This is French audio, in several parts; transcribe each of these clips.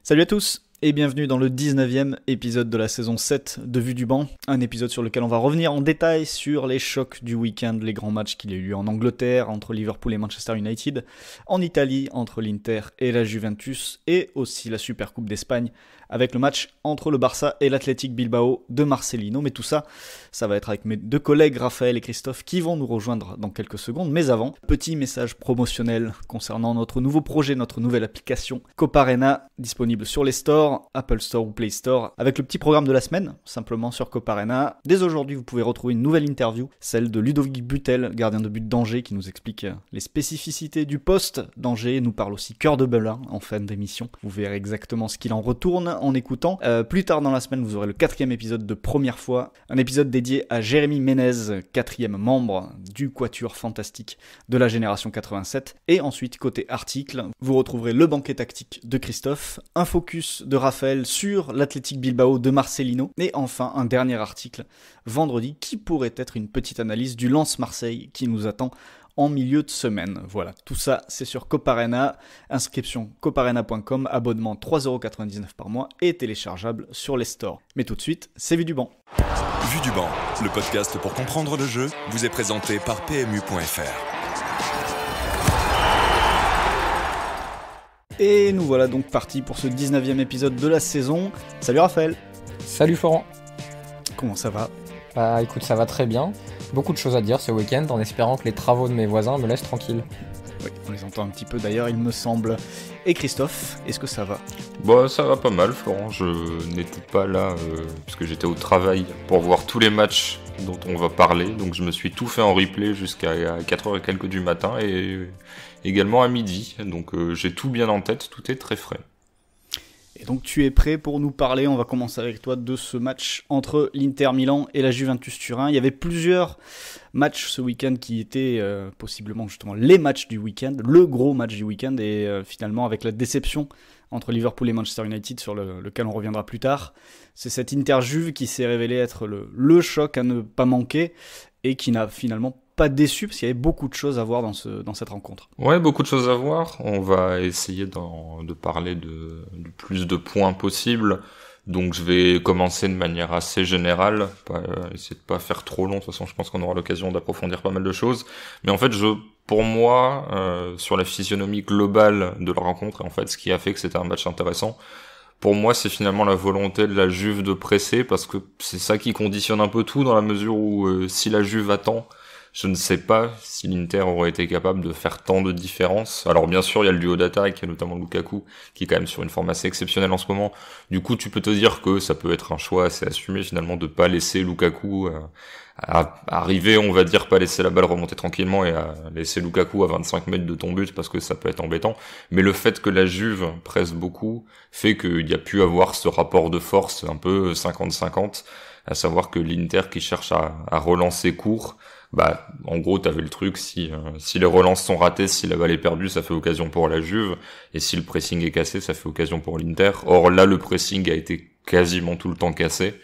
Salut à tous et bienvenue dans le 19e épisode de la saison 7 de Vue du banc, un épisode sur lequel on va revenir en détail sur les chocs du week-end, les grands matchs qu'il y a eu lieu en Angleterre entre Liverpool et Manchester United, en Italie entre l'Inter et la Juventus et aussi la Supercoupe d'Espagne avec le match entre le Barça et l'Athletic Bilbao de Marcelino. Mais tout ça, ça va être avec mes deux collègues Raphaël et Christophe qui vont nous rejoindre dans quelques secondes. Mais avant, petit message promotionnel concernant notre nouveau projet, notre nouvelle application Coparena, disponible sur les stores, Apple Store ou Play Store, avec le petit programme de la semaine, simplement sur Coparena. Dès aujourd'hui, vous pouvez retrouver une nouvelle interview, celle de Ludovic Butel, gardien de but d'Angers, qui nous explique les spécificités du poste d'Angers, nous parle aussi cœur de Belin en fin d'émission. Vous verrez exactement ce qu'il en retourne en écoutant. Plus tard dans la semaine, vous aurez le 4e épisode de Première fois, un épisode dédié à Jérémy Ménez, 4e membre du Quatuor Fantastique de la Génération 87. Et ensuite, côté article, vous retrouverez le banquet tactique de Christophe, un focus de Raphaël sur l'Athletic Bilbao de Marcelino, et enfin un dernier article vendredi qui pourrait être une petite analyse du Lens Marseille qui nous attend en milieu de semaine. Voilà, tout ça c'est sur Coparena, inscription coparena.com, abonnement 3,99€ par mois et téléchargeable sur les stores. Mais tout de suite, c'est Vue du banc. Vue du banc, le podcast pour comprendre le jeu, vous est présenté par PMU.fr. Et nous voilà donc partis pour ce 19e épisode de la saison. Salut Raphaël. Salut Florent. Comment ça va ? Bah écoute, ça va très bien. Beaucoup de choses à dire ce week-end en espérant que les travaux de mes voisins me laissent tranquille. Oui, on les entend un petit peu d'ailleurs, il me semble. Et Christophe, est-ce que ça va ? Bah ça va pas mal Florent, je n'étais pas là parce que j'étais au travail pour voir tous les matchs dont on va parler, donc je me suis tout fait en replay jusqu'à 4h et quelques du matin et également à midi, donc j'ai tout bien en tête, tout est très frais. Et donc tu es prêt pour nous parler, on va commencer avec toi, de ce match entre l'Inter Milan et la Juventus Turin. Il y avait plusieurs matchs ce week-end qui étaient possiblement justement les matchs du week-end, le gros match du week-end, et finalement avec la déception entre Liverpool et Manchester United sur lequel on reviendra plus tard. C'est cette Inter-Juve qui s'est révélé être le choc à ne pas manquer et qui n'a finalement pas déçu parce qu'il y avait beaucoup de choses à voir dans cette rencontre. Ouais, beaucoup de choses à voir. On va essayer de parler du plus de points possible. Donc je vais commencer de manière assez générale, essayer de pas faire trop long. De toute façon, je pense qu'on aura l'occasion d'approfondir pas mal de choses. Mais en fait, pour moi, sur la physionomie globale de la rencontre, et en fait, ce qui a fait que c'était un match intéressant, pour moi, c'est finalement la volonté de la Juve de presser, parce que c'est ça qui conditionne un peu tout, dans la mesure où si la Juve attend, je ne sais pas si l'Inter aurait été capable de faire tant de différence. Alors bien sûr, il y a le duo d'attaque, notamment Lukaku, qui est quand même sur une forme assez exceptionnelle en ce moment. Du coup, tu peux te dire que ça peut être un choix assez assumé finalement de pas laisser Lukaku arriver, on va dire, pas laisser la balle remonter tranquillement et à laisser Lukaku à 25 mètres de ton but parce que ça peut être embêtant. Mais le fait que la Juve presse beaucoup fait qu'il y a pu avoir ce rapport de force un peu 50-50, à savoir que l'Inter qui cherche à relancer court, bah en gros t'avais le truc, si les relances sont ratées, si la balle est perdue, ça fait occasion pour la Juve, et si le pressing est cassé, ça fait occasion pour l'Inter. Or là, le pressing a été quasiment tout le temps cassé.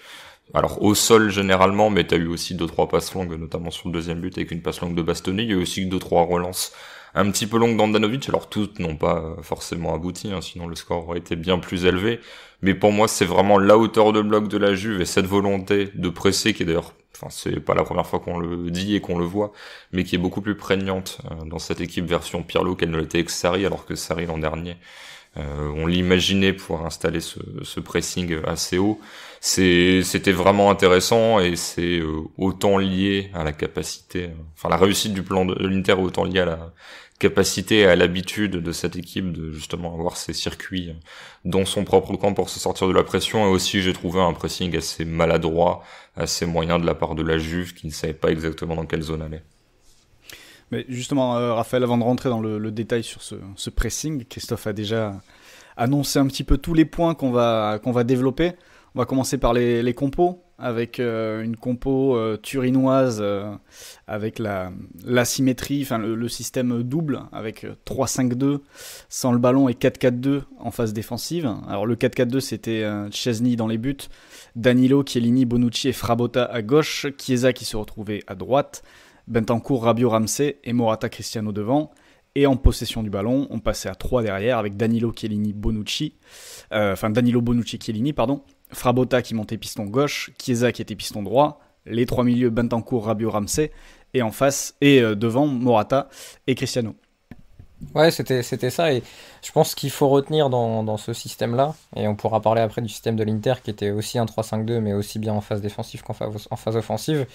Alors au sol généralement, mais t'as eu aussi 2-3 passes longues, notamment sur le deuxième but avec une passe longue de Bastoni. Il y a eu aussi 2-3 relances un petit peu longues d'Andanovic. Alors toutes n'ont pas forcément abouti, sinon le score aurait été bien plus élevé. Mais pour moi, c'est vraiment la hauteur de bloc de la Juve et cette volonté de presser qui est d'ailleurs, c'est pas la première fois qu'on le dit et qu'on le voit, mais qui est beaucoup plus prégnante dans cette équipe version Pirlo qu'elle ne l'était avec Sarri, alors que Sarri l'an dernier, on l'imaginait pouvoir installer ce pressing assez haut. C'était vraiment intéressant et c'est autant lié à la capacité, la réussite du plan de l'Inter est autant liée à la capacité et à l'habitude de cette équipe de justement avoir ces circuits dans son propre camp pour se sortir de la pression. Et aussi, j'ai trouvé un pressing assez maladroit, assez moyen de la part de la Juve qui ne savait pas exactement dans quelle zone aller. Mais justement, Raphaël, avant de rentrer dans le détail sur ce pressing, Christophe a déjà annoncé un petit peu tous les points qu'on va développer. On va commencer par les compos, avec une compo turinoise, avec l'asymétrie, le système double, avec 3-5-2, sans le ballon, et 4-4-2 en phase défensive. Alors le 4-4-2, c'était Szczesny dans les buts, Danilo, Chiellini, Bonucci et Frabotta à gauche, Chiesa qui se retrouvait à droite, Bentancur, Rabiot, Ramsey et Morata, Cristiano devant. Et en possession du ballon, on passait à 3 derrière avec Danilo, Chiellini, Bonucci. Danilo, Bonucci, Chiellini, pardon. Frabotta qui montait piston gauche, Chiesa qui était piston droit, les 3 milieux Bentancur, Rabiot, Ramsey, et en face, devant Morata et Cristiano. Ouais, c'était ça, et je pense qu'il faut retenir dans ce système-là, et on pourra parler après du système de l'Inter qui était aussi un 3-5-2, mais aussi bien en phase défensive qu'en phase offensive,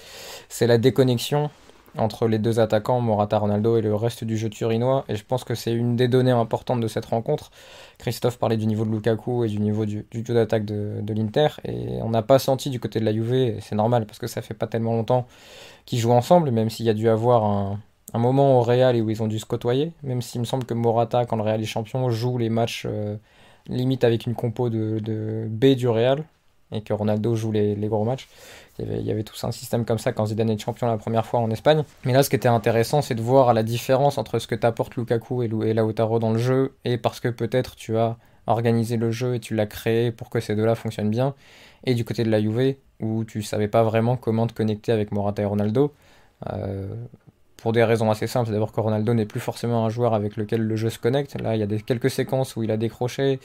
c'est la déconnexion entre les deux attaquants, Morata, Ronaldo et le reste du jeu turinois, et je pense que c'est une des données importantes de cette rencontre. Christophe parlait du niveau de Lukaku et du niveau du jeu d'attaque de l'Inter, et on n'a pas senti du côté de la Juve, et c'est normal parce que ça fait pas tellement longtemps qu'ils jouent ensemble, même s'il y a dû avoir un moment au Real où ils ont dû se côtoyer, même s'il me semble que Morata, quand le Real est champion, joue les matchs limite avec une compo de B du Real, et que Ronaldo joue les gros matchs. Il y avait tout un système comme ça quand Zidane est champion la première fois en Espagne. Mais là, ce qui était intéressant, c'est de voir la différence entre ce que t'apporte Lukaku et Lautaro dans le jeu, et parce que peut-être tu as organisé le jeu et tu l'as créé pour que ces deux-là fonctionnent bien, et du côté de la Juve, où tu savais pas vraiment comment te connecter avec Morata et Ronaldo, pour des raisons assez simples. C'est d'abord que Ronaldo n'est plus forcément un joueur avec lequel le jeu se connecte. Là, il y a quelques séquences où il a décroché,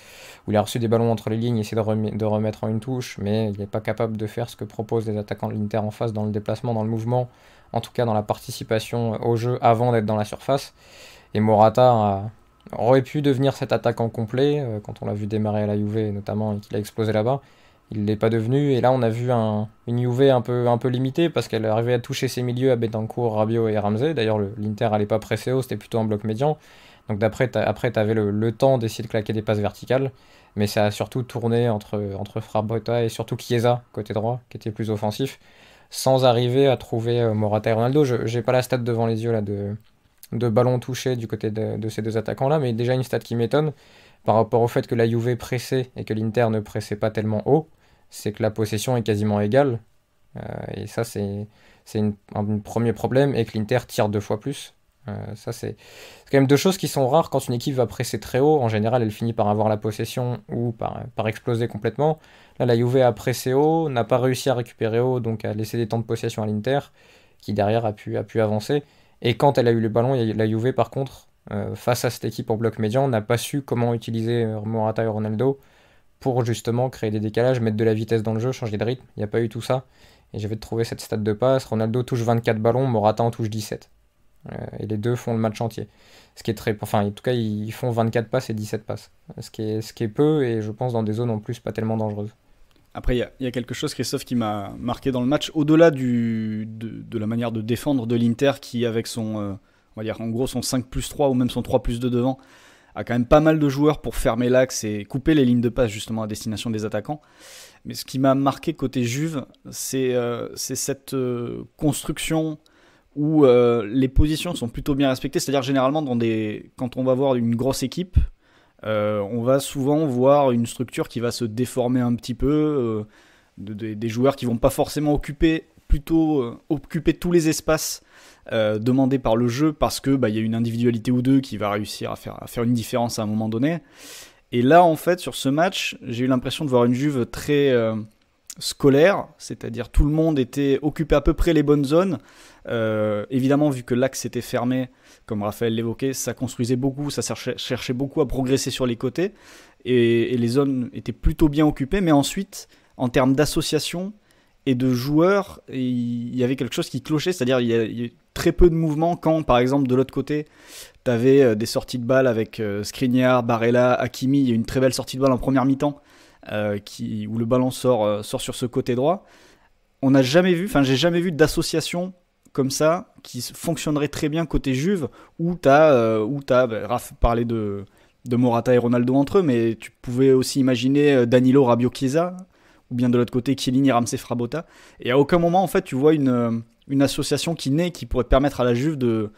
où il a reçu des ballons entre les lignes, essayé de remettre en une touche, mais il n'est pas capable de faire ce que proposent les attaquants de l'Inter en face dans le déplacement, dans le mouvement, en tout cas dans la participation au jeu avant d'être dans la surface. Et Morata aurait pu devenir cet attaquant complet, quand on l'a vu démarrer à la Juve notamment, et qu'il a explosé là-bas. Il ne l'est pas devenu, et là on a vu une Juve un peu limitée, parce qu'elle arrivait à toucher ses milieux à Bentancur, Rabiot et Ramsey. D'ailleurs l'Inter n'allait pas presser haut, c'était plutôt un bloc médian, donc après t'avais le temps d'essayer de claquer des passes verticales, mais ça a surtout tourné entre Frabotta et surtout Chiesa, côté droit, qui était plus offensif, sans arriver à trouver Morata et Ronaldo. J'ai pas la stat devant les yeux là de ballons touchés du côté de ces deux attaquants là, mais déjà une stat qui m'étonne par rapport au fait que la Juve pressait et que l'Inter ne pressait pas tellement haut, c'est que la possession est quasiment égale, et ça c'est un premier problème, et que l'Inter tire 2 fois plus. Ça c'est quand même deux choses qui sont rares quand une équipe va presser très haut. En général elle finit par avoir la possession ou par exploser complètement. Là la Juve a pressé haut, n'a pas réussi à récupérer haut, donc a laissé des temps de possession à l'Inter, qui derrière a pu avancer, et quand elle a eu le ballon, la Juve par contre, face à cette équipe en bloc médian, n'a pas su comment utiliser Morata et Ronaldo pour justement créer des décalages, mettre de la vitesse dans le jeu, changer de rythme. Il n'y a pas eu tout ça, et j'avais trouvé cette stat de passe. Ronaldo touche 24 ballons, Morata en touche 17, et les deux font le match entier, ce qui est très, enfin en tout cas ils font 24 passes et 17 passes, ce qui est peu, et je pense dans des zones en plus pas tellement dangereuses. Après, il y a quelque chose, Christophe, qui m'a marqué dans le match, au-delà de la manière de défendre de l'Inter, qui avec son, on va dire en gros son 5+3 ou même son 3+2 devant, a quand même pas mal de joueurs pour fermer l'axe et couper les lignes de passe justement à destination des attaquants. Mais ce qui m'a marqué côté Juve, c'est cette construction où les positions sont plutôt bien respectées. C'est-à-dire généralement quand on va voir une grosse équipe, on va souvent voir une structure qui va se déformer un petit peu, des joueurs qui vont pas forcément occuper tous les espaces demandés par le jeu, parce que y a une individualité ou deux qui va réussir à faire une différence à un moment donné. Et là en fait sur ce match, j'ai eu l'impression de voir une Juve très scolaire, c'est-à-dire tout le monde était occupé à peu près les bonnes zones. Évidemment, vu que l'axe était fermé, comme Raphaël l'évoquait, ça construisait beaucoup, ça cherchait beaucoup à progresser sur les côtés, et les zones étaient plutôt bien occupées. Mais ensuite, en termes d'association et de joueurs, il y avait quelque chose qui clochait, c'est-à-dire il y a très peu de mouvement quand, par exemple, de l'autre côté, tu avais des sorties de balles avec Skriniar, Barella, Hakimi. Il y a une très belle sortie de balle en première mi-temps, où le ballon sort sur ce côté droit. J'ai jamais vu d'association comme ça qui fonctionnerait très bien côté Juve, où t'as Raph parlait de Morata et Ronaldo entre eux, mais tu pouvais aussi imaginer Danilo, Rabiot, Chiesa, ou bien de l'autre côté Chiellini, Ramsey, Frabotta, et à aucun moment en fait tu vois une association qui pourrait permettre à la Juve de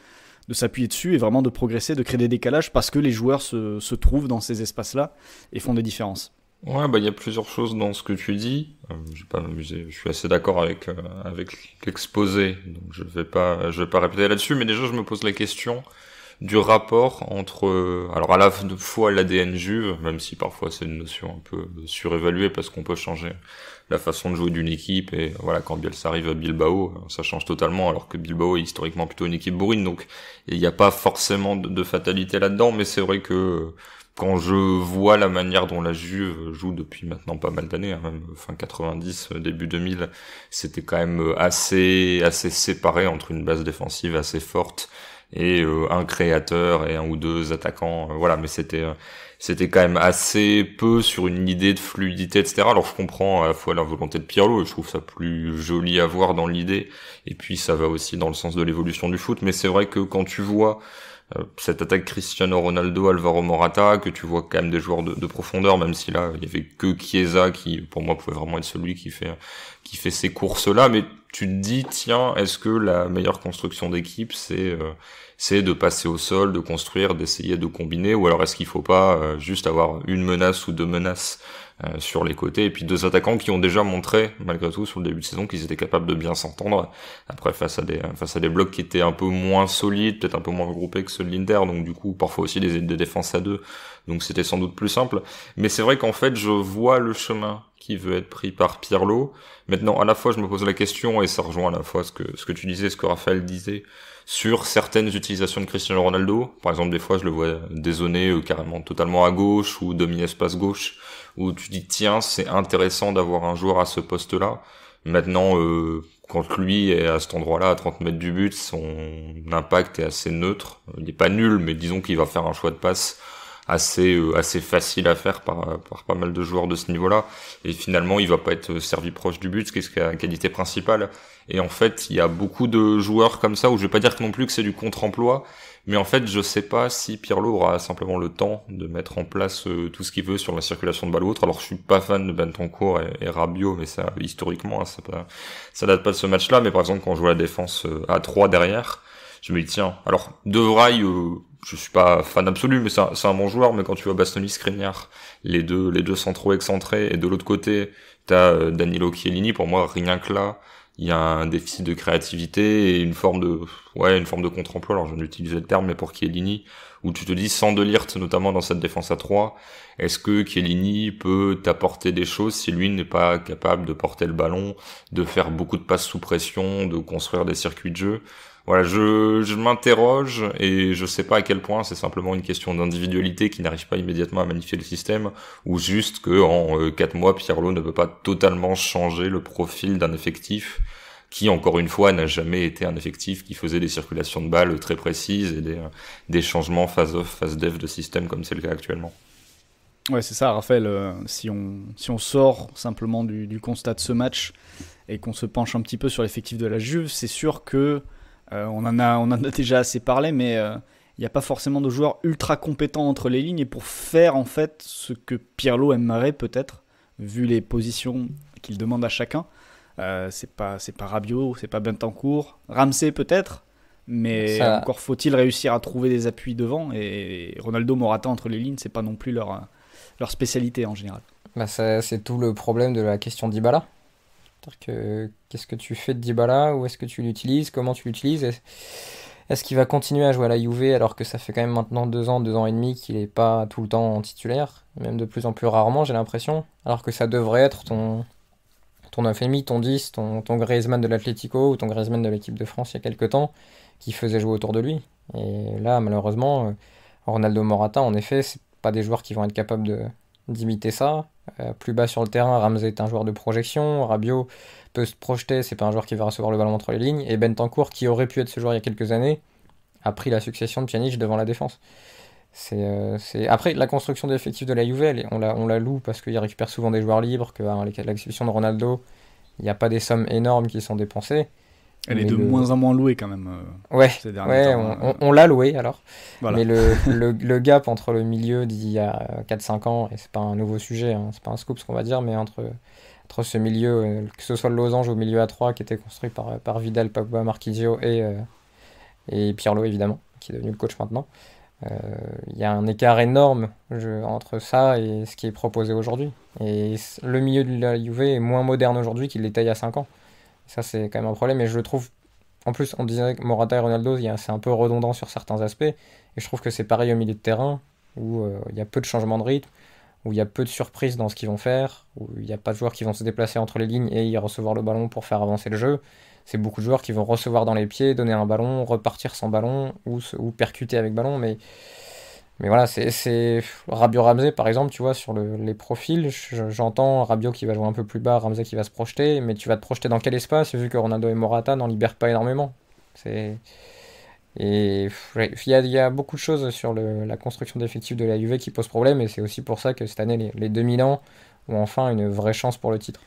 s'appuyer dessus et vraiment de progresser, de créer des décalages, parce que les joueurs se trouvent dans ces espaces-là et font des différences. Ouais, il y a plusieurs choses dans ce que tu dis. Je vais pas m'amuser. Je suis assez d'accord avec l'exposé, donc je vais pas répéter là-dessus. Mais déjà, je me pose la question du rapport entre, alors à la fois l'ADN Juve, même si parfois c'est une notion un peu surévaluée parce qu'on peut changer la façon de jouer d'une équipe, et voilà, quand Bielsa arrive à Bilbao, ça change totalement, alors que Bilbao est historiquement plutôt une équipe bourrine, donc il n'y a pas forcément de fatalité là-dedans, mais c'est vrai que quand je vois la manière dont la Juve joue depuis maintenant pas mal d'années, même fin 90, début 2000, c'était quand même assez séparé entre une base défensive assez forte et un créateur et un ou deux attaquants, voilà, mais c'était quand même assez peu sur une idée de fluidité, etc. Alors je comprends à la fois la volonté de Pirlo, et je trouve ça plus joli à voir dans l'idée, et puis ça va aussi dans le sens de l'évolution du foot, mais c'est vrai que quand tu vois cette attaque Cristiano Ronaldo, Alvaro Morata, que tu vois quand même des joueurs de profondeur, même si là il y avait que Chiesa qui pour moi pouvait vraiment être celui qui fait ces courses-là, mais tu te dis tiens, est-ce que la meilleure construction d'équipe c'est de passer au sol, de construire, d'essayer de combiner, ou alors est-ce qu'il faut pas juste avoir une menace ou deux menaces sur les côtés, et puis deux attaquants qui ont déjà montré malgré tout sur le début de saison qu'ils étaient capables de bien s'entendre, après face à des blocs qui étaient un peu moins solides, peut-être un peu moins regroupés que ceux de l'Inter, donc du coup parfois aussi des défenses à deux, donc c'était sans doute plus simple. Mais c'est vrai qu'en fait je vois le chemin qui veut être pris par Pirlo. Maintenant à la fois je me pose la question, et ça rejoint à la fois ce que tu disais, ce que Raphaël disait sur certaines utilisations de Cristiano Ronaldo. Par exemple, des fois je le vois dézonner carrément totalement à gauche, ou demi-espace gauche, où tu dis tiens, c'est intéressant d'avoir un joueur à ce poste-là. Maintenant, quand lui est à cet endroit-là, à 30 mètres du but, son impact est assez neutre. Il est pas nul, mais disons qu'il va faire un choix de passe assez facile à faire par pas mal de joueurs de ce niveau-là, et finalement il va pas être servi proche du but, ce qui est sa qualité principale. Et en fait il y a beaucoup de joueurs comme ça, où je vais pas dire non plus que c'est du contre-emploi, mais en fait je sais pas si Pirlo aura simplement le temps de mettre en place tout ce qu'il veut sur la circulation de balle ou autre. Alors je suis pas fan de Bentancur et Rabiot, mais ça historiquement hein, ça date pas de ce match-là, mais par exemple quand on joue la défense à 3 derrière, je me dis tiens, alors De Vrij, je suis pas fan absolu, mais c'est un bon joueur, mais quand tu vois Bastoni, Skriniar, les deux centraux excentrés, et de l'autre côté t'as Danilo Chiellini, pour moi rien que là il y a un déficit de créativité et une forme de contre-emploi. Alors je viens d'utiliser le terme, mais pour Chiellini, où tu te dis sans De Ligt notamment dans cette défense à 3, est-ce que Chiellini peut t'apporter des choses si lui n'est pas capable de porter le ballon, de faire beaucoup de passes sous pression, de construire des circuits de jeu? Voilà, je m'interroge, et je sais pas à quel point c'est simplement une question d'individualité qui n'arrive pas immédiatement à magnifier le système, ou juste que en 4 mois Pirlo ne peut pas totalement changer le profil d'un effectif qui, encore une fois, n'a jamais été un effectif qui faisait des circulations de balles très précises et des changements phase off, phase def de système comme c'est le cas actuellement. Ouais, c'est ça, Raphaël. Si on sort simplement du constat de ce match et qu'on se penche un petit peu sur l'effectif de la Juve, c'est sûr que on en a déjà assez parlé, mais il n'y a pas forcément de joueurs ultra compétents entre les lignes, et pour faire en fait ce que Pirlo aimerait peut-être, vu les positions qu'il demande à chacun. C'est pas Rabiot, c'est pas Bentancur, Ramsey peut-être, mais encore faut-il réussir à trouver des appuis devant, et Ronaldo, Morata entre les lignes, c'est pas non plus leur spécialité en général. Bah c'est tout le problème de la question Dybala. Qu'est-ce que tu fais de Dybala? Où est-ce que tu l'utilises? Comment tu l'utilises? Est-ce qu'il va continuer à jouer à la Juve alors que ça fait quand même maintenant 2 ans et demi qu'il n'est pas tout le temps titulaire, même de plus en plus rarement, j'ai l'impression, alors que ça devrait être ton 9,5, ton 10, ton Griezmann de l'Atlético ou ton Griezmann de l'équipe de France il y a quelques temps, qui faisait jouer autour de lui. Et là, malheureusement, Ronaldo, Morata, en effet, c'est pas des joueurs qui vont être capables d'imiter ça. Plus bas sur le terrain, Ramsey est un joueur de projection, Rabiot peut se projeter, c'est pas un joueur qui va recevoir le ballon entre les lignes, et Bentancur, qui aurait pu être ce joueur il y a quelques années, a pris la succession de Pjanic devant la défense. Après, la construction de l'effectif de la Juve, on la loue parce qu'il récupère souvent des joueurs libres, qu'à l'exception de Ronaldo, il n'y a pas des sommes énormes qui sont dépensées. Elle est de moins en moins louée quand même. Ces derniers temps. On l'a loué alors. Voilà. Mais le gap entre le milieu d'il y a 4-5 ans, et c'est pas un nouveau sujet, hein, c'est pas un scoop ce qu'on va dire, mais entre ce milieu, que ce soit le losange au milieu à 3 qui était construit par Vidal, Pogba, Marquinhos et Pirlo évidemment, qui est devenu le coach maintenant, il y a un écart énorme entre ça et ce qui est proposé aujourd'hui. Et le milieu de la Juve est moins moderne aujourd'hui qu'il l'était il y a 5 ans. Ça, c'est quand même un problème, et je le trouve en plus, on disait que Morata et Ronaldo, c'est un peu redondant sur certains aspects. Et je trouve que c'est pareil au milieu de terrain, où il y a peu de changements de rythme, où il y a peu de surprises dans ce qu'ils vont faire, où il n'y a pas de joueurs qui vont se déplacer entre les lignes et y recevoir le ballon pour faire avancer le jeu. C'est beaucoup de joueurs qui vont recevoir dans les pieds, donner un ballon, repartir sans ballon, ou percuter avec ballon. Mais voilà, c'est Rabiot Ramsey, par exemple, tu vois, sur les profils, j'entends Rabiot qui va jouer un peu plus bas, Ramsey qui va se projeter, mais tu vas te projeter dans quel espace, vu que Ronaldo et Morata n'en libèrent pas énormément. C'est... Et ouais, il y a beaucoup de choses sur la construction d'effectifs de la Juve qui posent problème, et c'est aussi pour ça que cette année, les 2000 ans ont enfin une vraie chance pour le titre.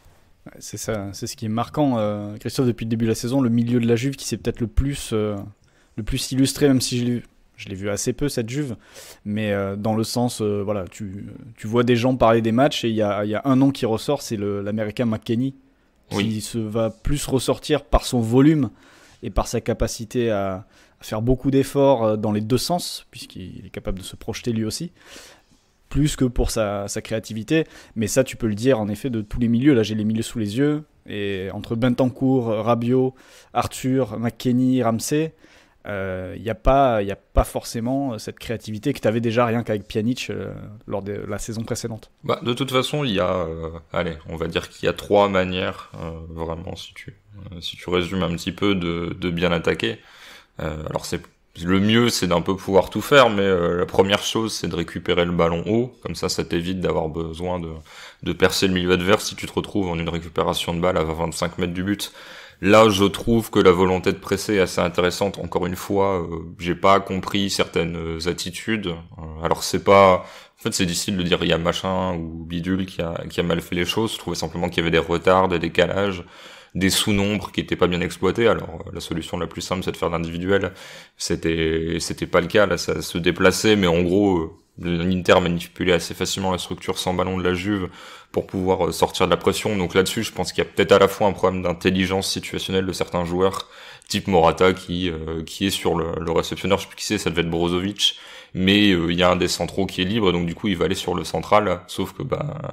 Ouais, c'est ça, c'est ce qui est marquant, Christophe, depuis le début de la saison, le milieu de la Juve qui s'est peut-être le plus illustré, même si je l'ai vu assez peu cette Juve, mais dans le sens, voilà, tu vois des gens parler des matchs et il y a un nom qui ressort, c'est l'Américain McKennie, qui se va plus ressortir par son volume et par sa capacité à faire beaucoup d'efforts dans les deux sens, puisqu'il est capable de se projeter lui aussi, plus que pour sa créativité. Mais ça, tu peux le dire en effet de tous les milieux. Là, j'ai les milieux sous les yeux, et entre Bentancur, Rabiot, Arthur, McKennie, Ramsey, il n'y a pas forcément cette créativité que tu avais déjà rien qu'avec Pjanic lors de la saison précédente. Bah, de toute façon, il y a, on va dire qu'il y a trois manières, vraiment, si tu résumes un petit peu, de bien attaquer. Alors le mieux, c'est d'un peu pouvoir tout faire, mais la première chose, c'est de récupérer le ballon haut. Comme ça t'évite d'avoir besoin de percer le milieu adverse si tu te retrouves en une récupération de balle à 25 mètres du but. Là, je trouve que la volonté de presser est assez intéressante. Encore une fois, j'ai pas compris certaines attitudes. Alors c'est pas... En fait, c'est difficile de dire il y a machin ou bidule qui a mal fait les choses. Je trouvais simplement qu'il y avait des retards, des décalages, des sous-nombres qui étaient pas bien exploités. Alors la solution la plus simple, c'est de faire l'individuel. C'était pas le cas. Là, ça se déplaçait, mais en gros, l'Inter manipulait assez facilement la structure sans ballon de la Juve pour pouvoir sortir de la pression. Donc là-dessus, je pense qu'il y a peut-être à la fois un problème d'intelligence situationnelle de certains joueurs, type Morata qui est sur le réceptionneur, je sais plus qui c'est, ça devait être Brozovic, mais il y a un des centraux qui est libre, donc du coup il va aller sur le central, sauf que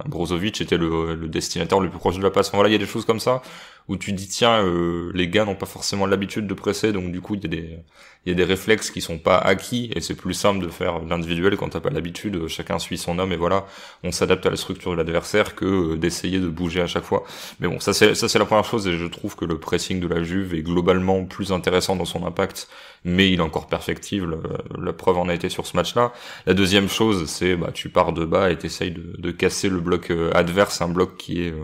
Brozovic était le destinataire le plus proche de la passe. Enfin, voilà, il y a des choses comme ça où tu dis tiens, les gars n'ont pas forcément l'habitude de presser, donc du coup il y a des réflexes qui sont pas acquis, et c'est plus simple de faire l'individuel quand t'as pas l'habitude, chacun suit son homme, et voilà, on s'adapte à la structure de l'adversaire que d'essayer de bouger à chaque fois. Mais bon, ça c'est la première chose, et je trouve que le pressing de la Juve est globalement plus intéressant dans son impact, mais il est encore perfectible, la preuve en a été sur ce match-là. La deuxième chose, c'est tu pars de bas et t'essayes de casser le bloc adverse, un bloc qui est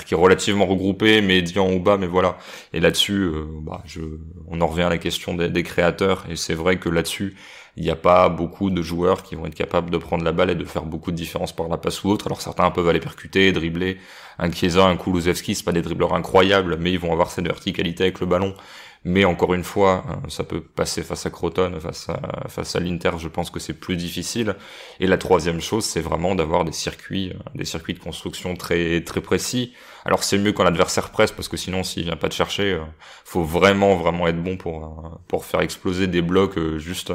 qui est relativement regroupé, médian ou bas, mais voilà. Et là-dessus, on en revient à la question des créateurs, et c'est vrai que là-dessus, il n'y a pas beaucoup de joueurs qui vont être capables de prendre la balle et de faire beaucoup de différence par la passe ou autre. Alors certains peuvent aller percuter, dribbler. Un Chiesa, un Kulusevski, c'est pas des dribbleurs incroyables, mais ils vont avoir cette verticalité avec le ballon. Mais encore une fois, ça peut passer face à Crotone, face à l'Inter, je pense que c'est plus difficile. Et la troisième chose, c'est vraiment d'avoir des circuits de construction très très précis. Alors c'est mieux quand l'adversaire presse, parce que sinon s'il vient pas te chercher, faut vraiment être bon pour faire exploser des blocs juste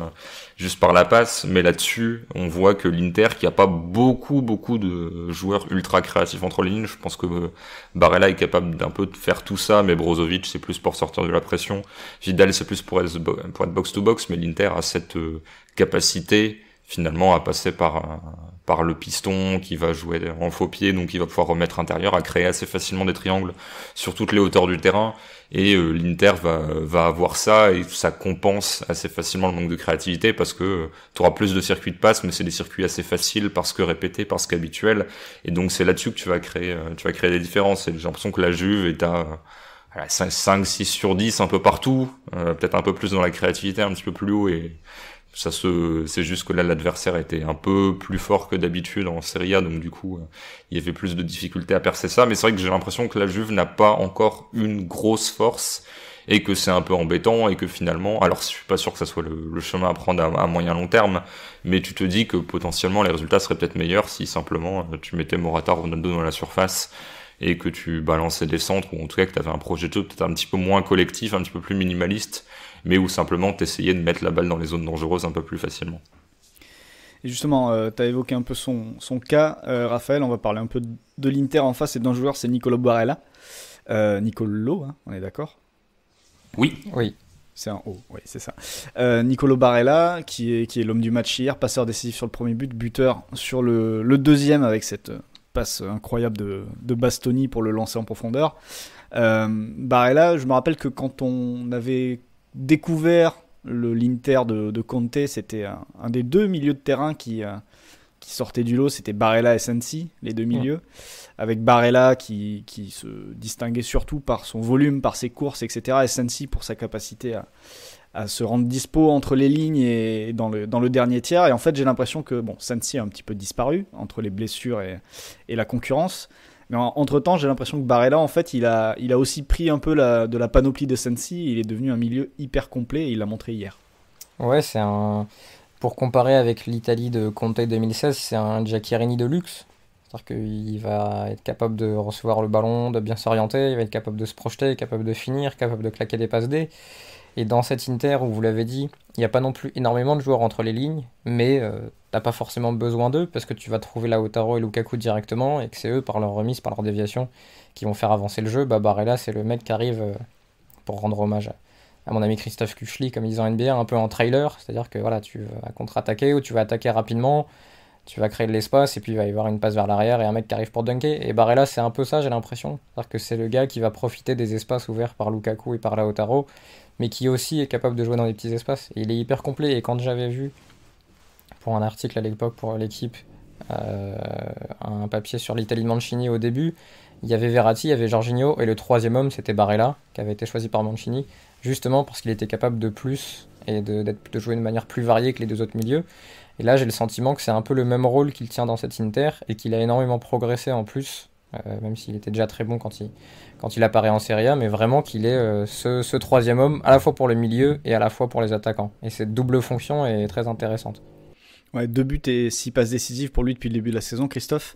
par la passe. Mais là-dessus, on voit que l'Inter, qui a pas beaucoup de joueurs ultra créatifs entre les lignes, je pense que Barella est capable d'un peu de faire tout ça, mais Brozovic c'est plus pour sortir de la pression. Vidal c'est plus pour être box to box, mais l'Inter a cette capacité finalement à passer par le piston qui va jouer en faux pied, donc il va pouvoir remettre intérieur, à créer assez facilement des triangles sur toutes les hauteurs du terrain, et l'Inter va avoir ça, et ça compense assez facilement le manque de créativité, parce que tu auras plus de circuits de passe, mais c'est des circuits assez faciles, parce que répétés, parce qu'habituels, et donc c'est là-dessus que tu vas créer des différences. Et j'ai l'impression que la Juve est à 5, 6 sur 10 un peu partout, peut-être un peu plus dans la créativité, un petit peu plus haut, et c'est juste que là l'adversaire était un peu plus fort que d'habitude en Serie A, donc du coup il y avait plus de difficultés à percer ça. Mais c'est vrai que j'ai l'impression que la Juve n'a pas encore une grosse force, et que c'est un peu embêtant, et que finalement, alors je suis pas sûr que ça soit le chemin à prendre à moyen long terme, mais tu te dis que potentiellement les résultats seraient peut-être meilleurs si simplement tu mettais Morata, Ronaldo dans la surface, et que tu balançais des centres, ou en tout cas que tu avais un projet de jeu peut-être un petit peu moins collectif, un petit peu plus minimaliste, mais où simplement t'essayais de mettre la balle dans les zones dangereuses un peu plus facilement. Et justement, tu as évoqué un peu son cas, Raphaël, on va parler un peu de l'Inter en face, et d'un joueur, c'est Nicolo Barella. Nicolo, on est d'accord ? Oui. C'est un O, oui, c'est ça. Nicolo Barella, qui est l'homme du match hier, passeur décisif sur le premier but, buteur sur le deuxième avec cette passe incroyable de Bastoni pour le lancer en profondeur. Barella, je me rappelle que quand on avait découvert l'Inter de Conte, c'était un des deux milieux de terrain qui sortait du lot, c'était Barella et Sensi, les deux milieux, avec Barella qui se distinguait surtout par son volume, par ses courses, etc. et Sensi pour sa capacité à se rendre dispo entre les lignes et dans le dernier tiers. Et en fait, j'ai l'impression que Sensi a un petit peu disparu entre les blessures et la concurrence. Mais entre-temps, j'ai l'impression que Barella, en fait, il a aussi pris un peu de la panoplie de Sensi. Il est devenu un milieu hyper complet et il l'a montré hier. Ouais, pour comparer avec l'Italie de Conte 2016, c'est un Giaccherini de luxe. C'est-à-dire qu'il va être capable de recevoir le ballon, de bien s'orienter, il va être capable de se projeter, capable de finir, capable de claquer des passes D. Et dans cet Inter, où vous l'avez dit, il n'y a pas non plus énormément de joueurs entre les lignes, mais t'as pas forcément besoin d'eux, parce que tu vas trouver Lautaro et Lukaku directement, et que c'est eux, par leur remise, par leur déviation, qui vont faire avancer le jeu. Barella, c'est le mec qui arrive, pour rendre hommage à mon ami Christophe Kuchli, comme ils disent en NBA, un peu en trailer, c'est-à-dire que voilà, tu vas contre-attaquer, ou tu vas attaquer rapidement, tu vas créer de l'espace, et puis il va y avoir une passe vers l'arrière, et un mec qui arrive pour dunker. Et Barella, c'est un peu ça, j'ai l'impression. C'est-à-dire que c'est le gars qui va profiter des espaces ouverts par Lukaku et par Lautaro, mais qui aussi est capable de jouer dans des petits espaces. Et il est hyper complet, et quand j'avais vu, pour un article à l'époque, pour l'équipe, un papier sur l'Italie de Mancini au début, il y avait Verratti, il y avait Jorginho, et le troisième homme, c'était Barella, qui avait été choisi par Mancini, justement parce qu'il était capable de plus, et de jouer de manière plus variée que les deux autres milieux. Et là, j'ai le sentiment que c'est un peu le même rôle qu'il tient dans cet Inter, et qu'il a énormément progressé en plus, même s'il était déjà très bon quand il apparaît en Serie A, mais vraiment qu'il est ce troisième homme, à la fois pour le milieu et à la fois pour les attaquants. Et cette double fonction est très intéressante. Ouais, 2 buts et 6 passes décisives pour lui depuis le début de la saison, Christophe.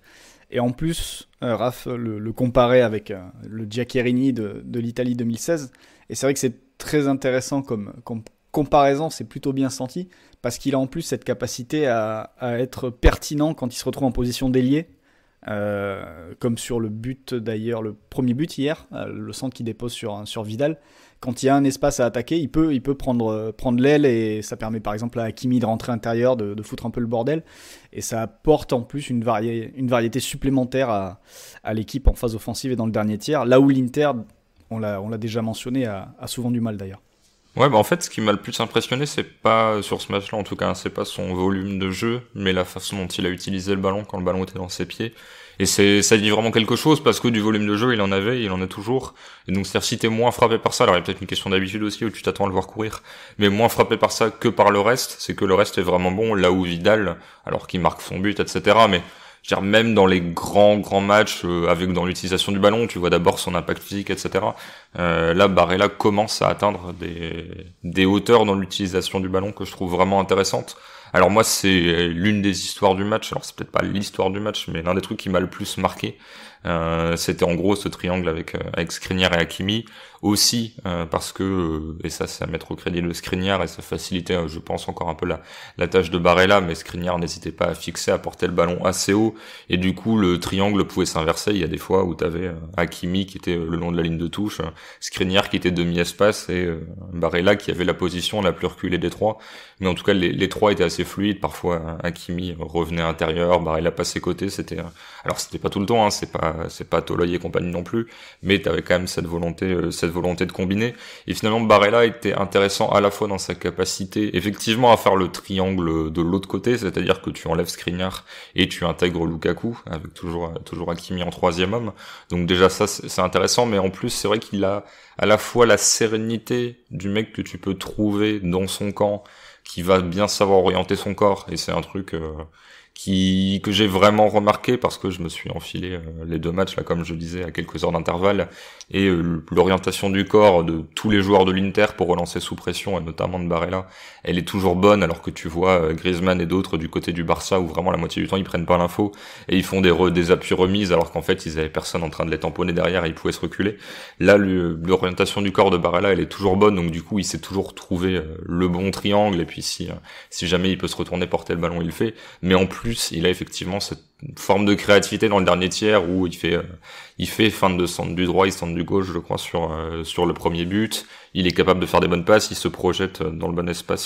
Et en plus, Raph le comparait avec le Giaccherini de l'Italie 2016. Et c'est vrai que c'est très intéressant comme comparaison, c'est plutôt bien senti, parce qu'il a en plus cette capacité à être pertinent quand il se retrouve en position d'ailier. Comme sur le but d'ailleurs, le premier but hier, le centre qui dépose sur Vidal. Quand il y a un espace à attaquer, il peut prendre l'aile, et ça permet par exemple à Hakimi de rentrer intérieur, de foutre un peu le bordel, et ça apporte en plus une variété supplémentaire à l'équipe en phase offensive et dans le dernier tiers, là où l'Inter, on l'a déjà mentionné, a souvent du mal d'ailleurs. Ouais, en fait, ce qui m'a le plus impressionné, c'est pas, sur ce match-là en tout cas, c'est pas son volume de jeu, mais la façon dont il a utilisé le ballon quand le ballon était dans ses pieds. Et ça dit vraiment quelque chose, parce que du volume de jeu, il en avait, il en a toujours. Et donc, c'est-à-dire, si t'es moins frappé par ça, alors il y a peut-être une question d'habitude aussi, où tu t'attends à le voir courir, mais moins frappé par ça que par le reste, c'est que le reste est vraiment bon, là où Vidal, alors qu'il marque son but, etc., mais je veux dire, même dans les grands matchs, avec dans l'utilisation du ballon, tu vois d'abord son impact physique, etc. Là, Barella commence à atteindre des hauteurs dans l'utilisation du ballon que je trouve vraiment intéressantes. Alors moi, c'est l'une des histoires du match. Alors c'est peut-être pas l'histoire du match, mais l'un des trucs qui m'a le plus marqué, c'était en gros ce triangle avec Skriniar et Hakimi. Aussi parce que, et ça c'est à mettre au crédit de Skriniar, et ça facilitait, je pense, encore un peu la tâche de Barella, mais Skriniar n'hésitait pas à fixer, à porter le ballon assez haut, et du coup le triangle pouvait s'inverser. Il y a des fois où t'avais Hakimi qui était le long de la ligne de touche, Skriniar qui était demi-espace, et Barella qui avait la position la plus reculée des trois. Mais en tout cas les trois étaient assez fluides. Parfois Hakimi revenait intérieur, Barella passait côté. Alors c'était pas tout le temps, c'est pas Toloi et compagnie non plus, mais t'avais quand même cette volonté de combiner. Et finalement, Barella était intéressant à la fois dans sa capacité, effectivement, à faire le triangle de l'autre côté, c'est-à-dire que tu enlèves Skriniar et tu intègres Lukaku, avec toujours Hakimi en troisième homme. Donc déjà, ça, c'est intéressant, mais en plus, c'est vrai qu'il a à la fois la sérénité du mec que tu peux trouver dans son camp, qui va bien savoir orienter son corps, et c'est un truc que j'ai vraiment remarqué, parce que je me suis enfilé les deux matchs là, comme je disais, à quelques heures d'intervalle, et l'orientation du corps de tous les joueurs de l'Inter pour relancer sous pression, et notamment de Barella, elle est toujours bonne, alors que tu vois Griezmann et d'autres du côté du Barça, où vraiment la moitié du temps ils prennent pas l'info et ils font des appuis remises, alors qu'en fait ils avaient personne en train de les tamponner derrière et ils pouvaient se reculer. Là, l'orientation du corps de Barella, elle est toujours bonne, donc du coup il sait toujours trouver le bon triangle, et puis si jamais il peut se retourner porter le ballon, il le fait. Mais en plus, il a effectivement cette forme de créativité dans le dernier tiers, où il fait feinte de centre du droit, il centre du gauche, je crois, sur le premier but. il est capable de faire des bonnes passes, il se projette dans le bon espace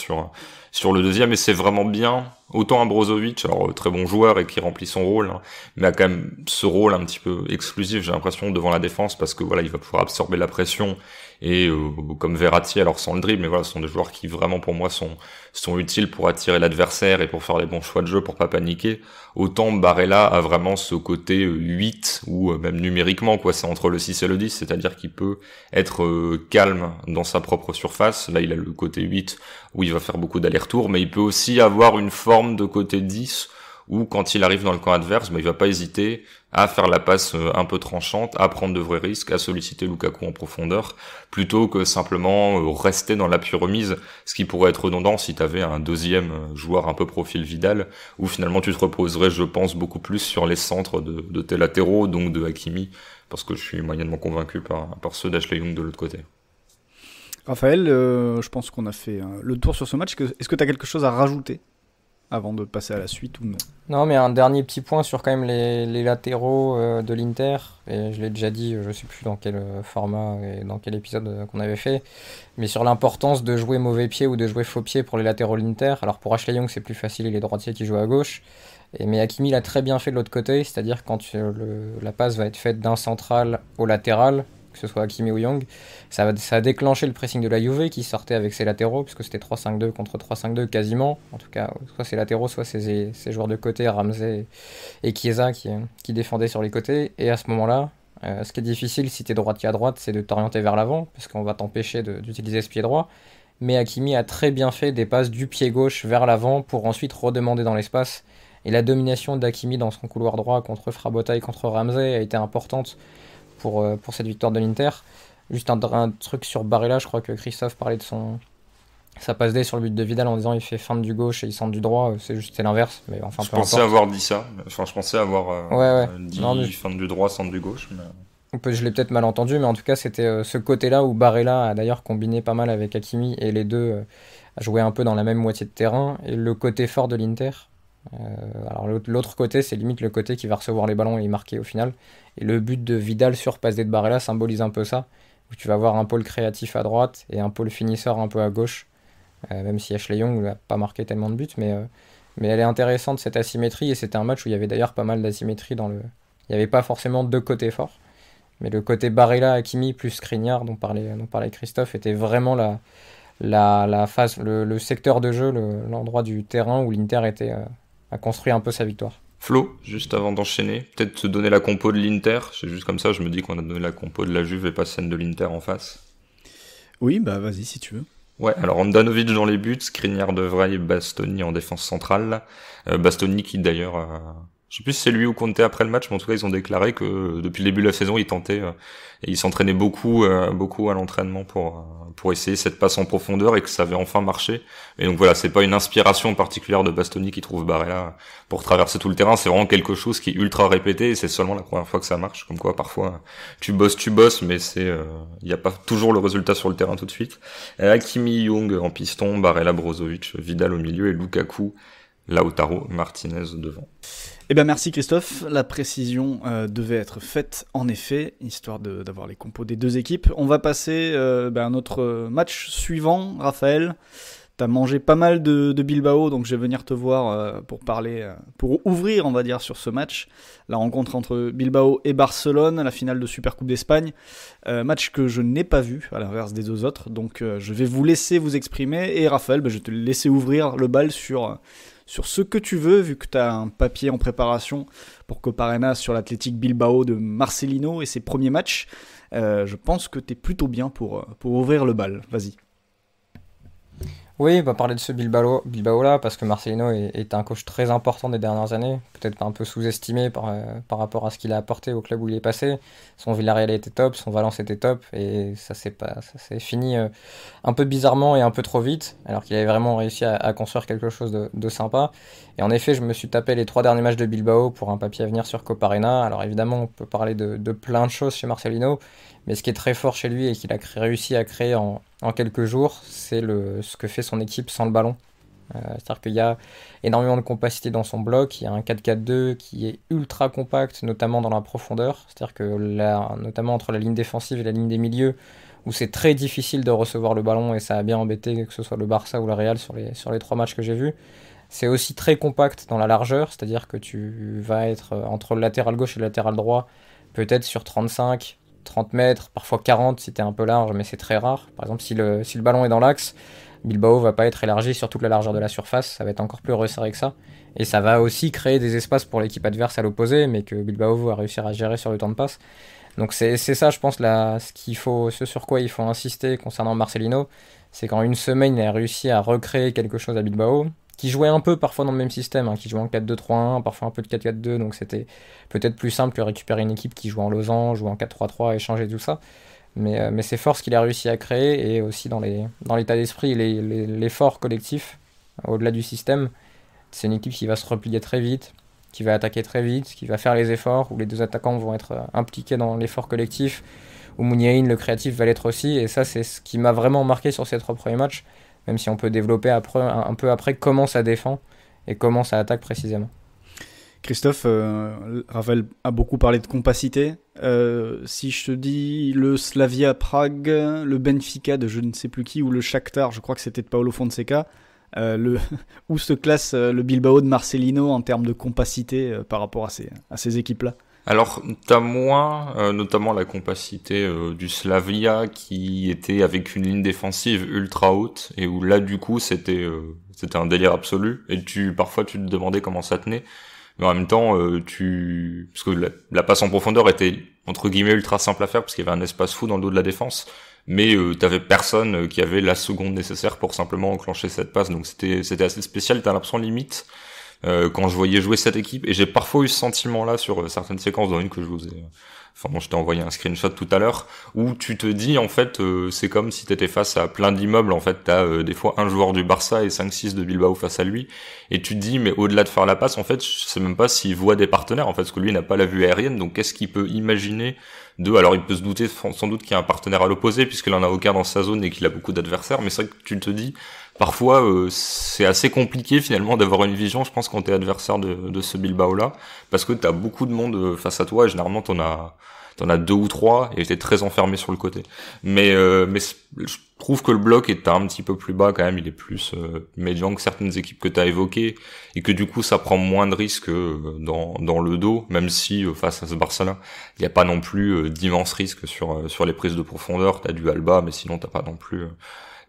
sur le deuxième, et c'est vraiment bien. Autant un Brozovic, alors très bon joueur et qui remplit son rôle, hein, mais a quand même ce rôle un petit peu exclusif, j'ai l'impression, devant la défense, parce que voilà, il va pouvoir absorber la pression, et comme Verratti, alors sans le dribble, mais voilà, ce sont des joueurs qui vraiment pour moi sont utiles pour attirer l'adversaire et pour faire les bons choix de jeu, pour pas paniquer. Autant Barella a vraiment ce côté 8, ou même numériquement, quoi, c'est entre le 6 et le 10, c'est-à-dire qu'il peut être calme dans sa propre surface. Là, il a le côté 8 où il va faire beaucoup d'allers-retours, mais il peut aussi avoir une forme de côté 10 où quand il arrive dans le camp adverse, il va pas hésiter à faire la passe un peu tranchante, à prendre de vrais risques, à solliciter Lukaku en profondeur, plutôt que simplement rester dans l'appui remise, ce qui pourrait être redondant si tu avais un deuxième joueur un peu profil Vidal, où finalement tu te reposerais, je pense, beaucoup plus sur les centres de tes latéraux, donc de Hakimi, parce que je suis moyennement convaincu par ceux d'Ashley Young de l'autre côté. Raphaël, je pense qu'on a fait le tour sur ce match. Est-ce que tu as quelque chose à rajouter avant de passer à la suite ou non? Non, mais un dernier petit point sur quand même les latéraux de l'Inter, et je l'ai déjà dit, je sais plus dans quel format et dans quel épisode qu'on avait fait, mais sur l'importance de jouer mauvais pied ou de jouer faux pied pour les latéraux de l'Inter. Alors pour Ashley Young c'est plus facile, il est droitier qui joue à gauche, mais Hakimi l'a très bien fait de l'autre côté, c'est-à-dire quand la passe va être faite d'un central au latéral, que ce soit Hakimi ou Young, ça a déclenché le pressing de la Juve qui sortait avec ses latéraux, puisque c'était 3-5-2 contre 3-5-2 quasiment, en tout cas soit ses latéraux, soit ses joueurs de côté, Ramsey et Chiesa qui défendaient sur les côtés, et à ce moment-là, ce qui est difficile si t'es droitier à droite, c'est de t'orienter vers l'avant, parce qu'on va t'empêcher d'utiliser ce pied droit, mais Hakimi a très bien fait des passes du pied gauche vers l'avant pour ensuite redemander dans l'espace, et la domination d'Hakimi dans son couloir droit contre Frabotta et contre Ramsey a été importante pour cette victoire de l'Inter. Juste un truc sur Barella, je crois que Christophe parlait de sa passe D sur le but de Vidal en disant il fait feinte du gauche et il centre du droit, c'est l'inverse. Mais enfin, je pensais avoir dit ça, enfin je pensais avoir dit non, mais... feinte du droit, centre du gauche. Mais... Je l'ai peut-être mal entendu, mais en tout cas c'était ce côté-là où Barella a d'ailleurs combiné pas mal avec Hakimi et les deux a joué un peu dans la même moitié de terrain, et le côté fort de l'Inter. Alors l'autre côté, c'est limite le côté qui va recevoir les ballons et y marquer au final, et le but de Vidal sur passe D de Barella symbolise un peu ça, où tu vas avoir un pôle créatif à droite et un pôle finisseur un peu à gauche, même si Ashley Young n'a pas marqué tellement de buts, mais elle est intéressante cette asymétrie, et c'était un match où il y avait d'ailleurs pas mal d'asymétrie il n'y avait pas forcément deux côtés forts, mais le côté Barella, Hakimi plus Skriniar dont parlait Christophe était vraiment la phase, le secteur de jeu, l'endroit du terrain où l'Inter a construit un peu sa victoire. Flo, juste avant d'enchaîner, peut-être te donner la compo de l'Inter. C'est juste comme ça, je me dis qu'on a donné la compo de la Juve et pas celle de l'Inter en face. Oui, bah vas-y si tu veux. Ouais, alors Handanovic dans les buts, Skriniar de Vrij, Bastoni en défense centrale. Bastoni qui d'ailleurs... Je sais plus si c'est lui ou Conte après le match, mais en tout cas ils ont déclaré que depuis le début de la saison, il tentait et il s'entraînait beaucoup à l'entraînement pour essayer cette passe en profondeur, et que ça avait enfin marché. Et donc voilà, c'est pas une inspiration particulière de Bastoni qui trouve Barella pour traverser tout le terrain, c'est vraiment quelque chose qui est ultra répété, et c'est seulement la première fois que ça marche. Comme quoi parfois tu bosses, mais y a pas toujours le résultat sur le terrain tout de suite. Hakimi, Young en piston, Barella, Brozovic, Vidal au milieu et Lukaku, Lautaro Martinez devant. Eh bien merci Christophe, la précision devait être faite en effet, histoire d'avoir les compos des deux équipes. On va passer à notre match suivant. Raphaël, t'as mangé pas mal de Bilbao, donc je vais venir te voir pour ouvrir on va dire sur ce match. La rencontre entre Bilbao et Barcelone, la finale de Supercoupe d'Espagne. Match que je n'ai pas vu, à l'inverse des deux autres, donc je vais vous laisser vous exprimer, et Raphaël, je vais te laisser ouvrir le bal sur ce que tu veux, vu que tu as un papier en préparation pour Copa Arena sur l'Athletic Bilbao de Marcelino et ses premiers matchs. Je pense que tu es plutôt bien pour ouvrir le bal. Vas-y. Oui, parler de ce Bilbao-là, parce que Marcelino est un coach très important des dernières années, peut-être un peu sous-estimé par rapport à ce qu'il a apporté au club où il est passé. Son Villarreal était top, son Valence était top, et ça s'est fini un peu bizarrement et un peu trop vite, alors qu'il avait vraiment réussi à construire quelque chose de sympa. Et en effet, je me suis tapé les 3 derniers matchs de Bilbao pour un papier à venir sur Copa Arena. Alors évidemment, on peut parler de plein de choses chez Marcelino, mais ce qui est très fort chez lui et qu'il a réussi à créer en quelques jours, c'est ce que fait son équipe sans le ballon. C'est-à-dire qu'il y a énormément de compacité dans son bloc, il y a un 4-4-2 qui est ultra compact, notamment dans la profondeur. C'est-à-dire que notamment entre la ligne défensive et la ligne des milieux, où c'est très difficile de recevoir le ballon et ça a bien embêté que ce soit le Barça ou le Real sur les 3 matchs que j'ai vus. C'est aussi très compact dans la largeur, c'est-à-dire que tu vas être entre le latéral gauche et le latéral droit, peut-être sur 35, 30 mètres, parfois 40 si t'es un peu large, mais c'est très rare. Par exemple, si le ballon est dans l'axe, Bilbao va pas être élargi sur toute la largeur de la surface, ça va être encore plus resserré que ça. Et ça va aussi créer des espaces pour l'équipe adverse à l'opposé, mais que Bilbao va réussir à gérer sur le temps de passe. Donc c'est ça, je pense, là, ce sur quoi il faut insister concernant Marcelino, c'est qu'en une semaine, il a réussi à recréer quelque chose à Bilbao, qui jouait un peu parfois dans le même système, qui jouait en 4-2-3-1, parfois un peu de 4-4-2, donc c'était peut-être plus simple de récupérer une équipe qui joue en losange, joue en 4-3-3, et changer tout ça. Mais c'est fort ce qu'il a réussi à créer, et aussi dans l'état d'esprit, l'effort collectif, au-delà du système. C'est une équipe qui va se replier très vite, qui va attaquer très vite, qui va faire les efforts, où les 2 attaquants vont être impliqués dans l'effort collectif, où Mouniaïn, le créatif, va l'être aussi, et ça c'est ce qui m'a vraiment marqué sur ces 3 premiers matchs, même si on peut développer un peu après comment ça défend et comment ça attaque précisément. Christophe, Raphaël a beaucoup parlé de compacité. Si je te dis le Slavia Prague, le Benfica de je ne sais plus qui, ou le Shakhtar, je crois que c'était de Paulo Fonseca, où se classe le Bilbao de Marcelino en termes de compacité par rapport à ces équipes-là? Alors, t'as moins, notamment la compacité du Slavia qui était avec une ligne défensive ultra haute et où là, du coup, c'était un délire absolu et parfois tu te demandais comment ça tenait. Mais en même temps, parce que la passe en profondeur était entre guillemets ultra simple à faire parce qu'il y avait un espace fou dans le dos de la défense. Mais t'avais personne qui avait la seconde nécessaire pour simplement enclencher cette passe, donc c'était assez spécial. T'as l'impression limite quand je voyais jouer cette équipe, et j'ai parfois eu ce sentiment-là sur certaines séquences, dans une que je vous ai, je t'ai envoyé un screenshot tout à l'heure, où tu te dis en fait c'est comme si t'étais face à plein d'immeubles. En fait t'as des fois un joueur du Barça et 5-6 de Bilbao face à lui, et tu te dis mais au-delà de faire la passe, en fait je sais même pas s'il voit des partenaires en fait, parce que lui n'a pas la vue aérienne, donc qu'est-ce qu'il peut imaginer alors il peut se douter sans doute qu'il y a un partenaire à l'opposé puisqu'il en a aucun dans sa zone et qu'il a beaucoup d'adversaires, mais c'est vrai que tu te dis parfois c'est assez compliqué finalement d'avoir une vision, je pense, quand t'es adversaire de ce Bilbao là, parce que t'as beaucoup de monde face à toi et généralement t'en as 2 ou 3 et t'es très enfermé sur le côté. Mais je trouve que le bloc est un petit peu plus bas quand même, il est plus médian que certaines équipes que t'as évoquées, et que du coup ça prend moins de risques dans le dos, même si face à ce Barça-là, il n'y a pas non plus d'immenses risques sur les prises de profondeur. T'as du Alba, mais sinon t'as pas non plus...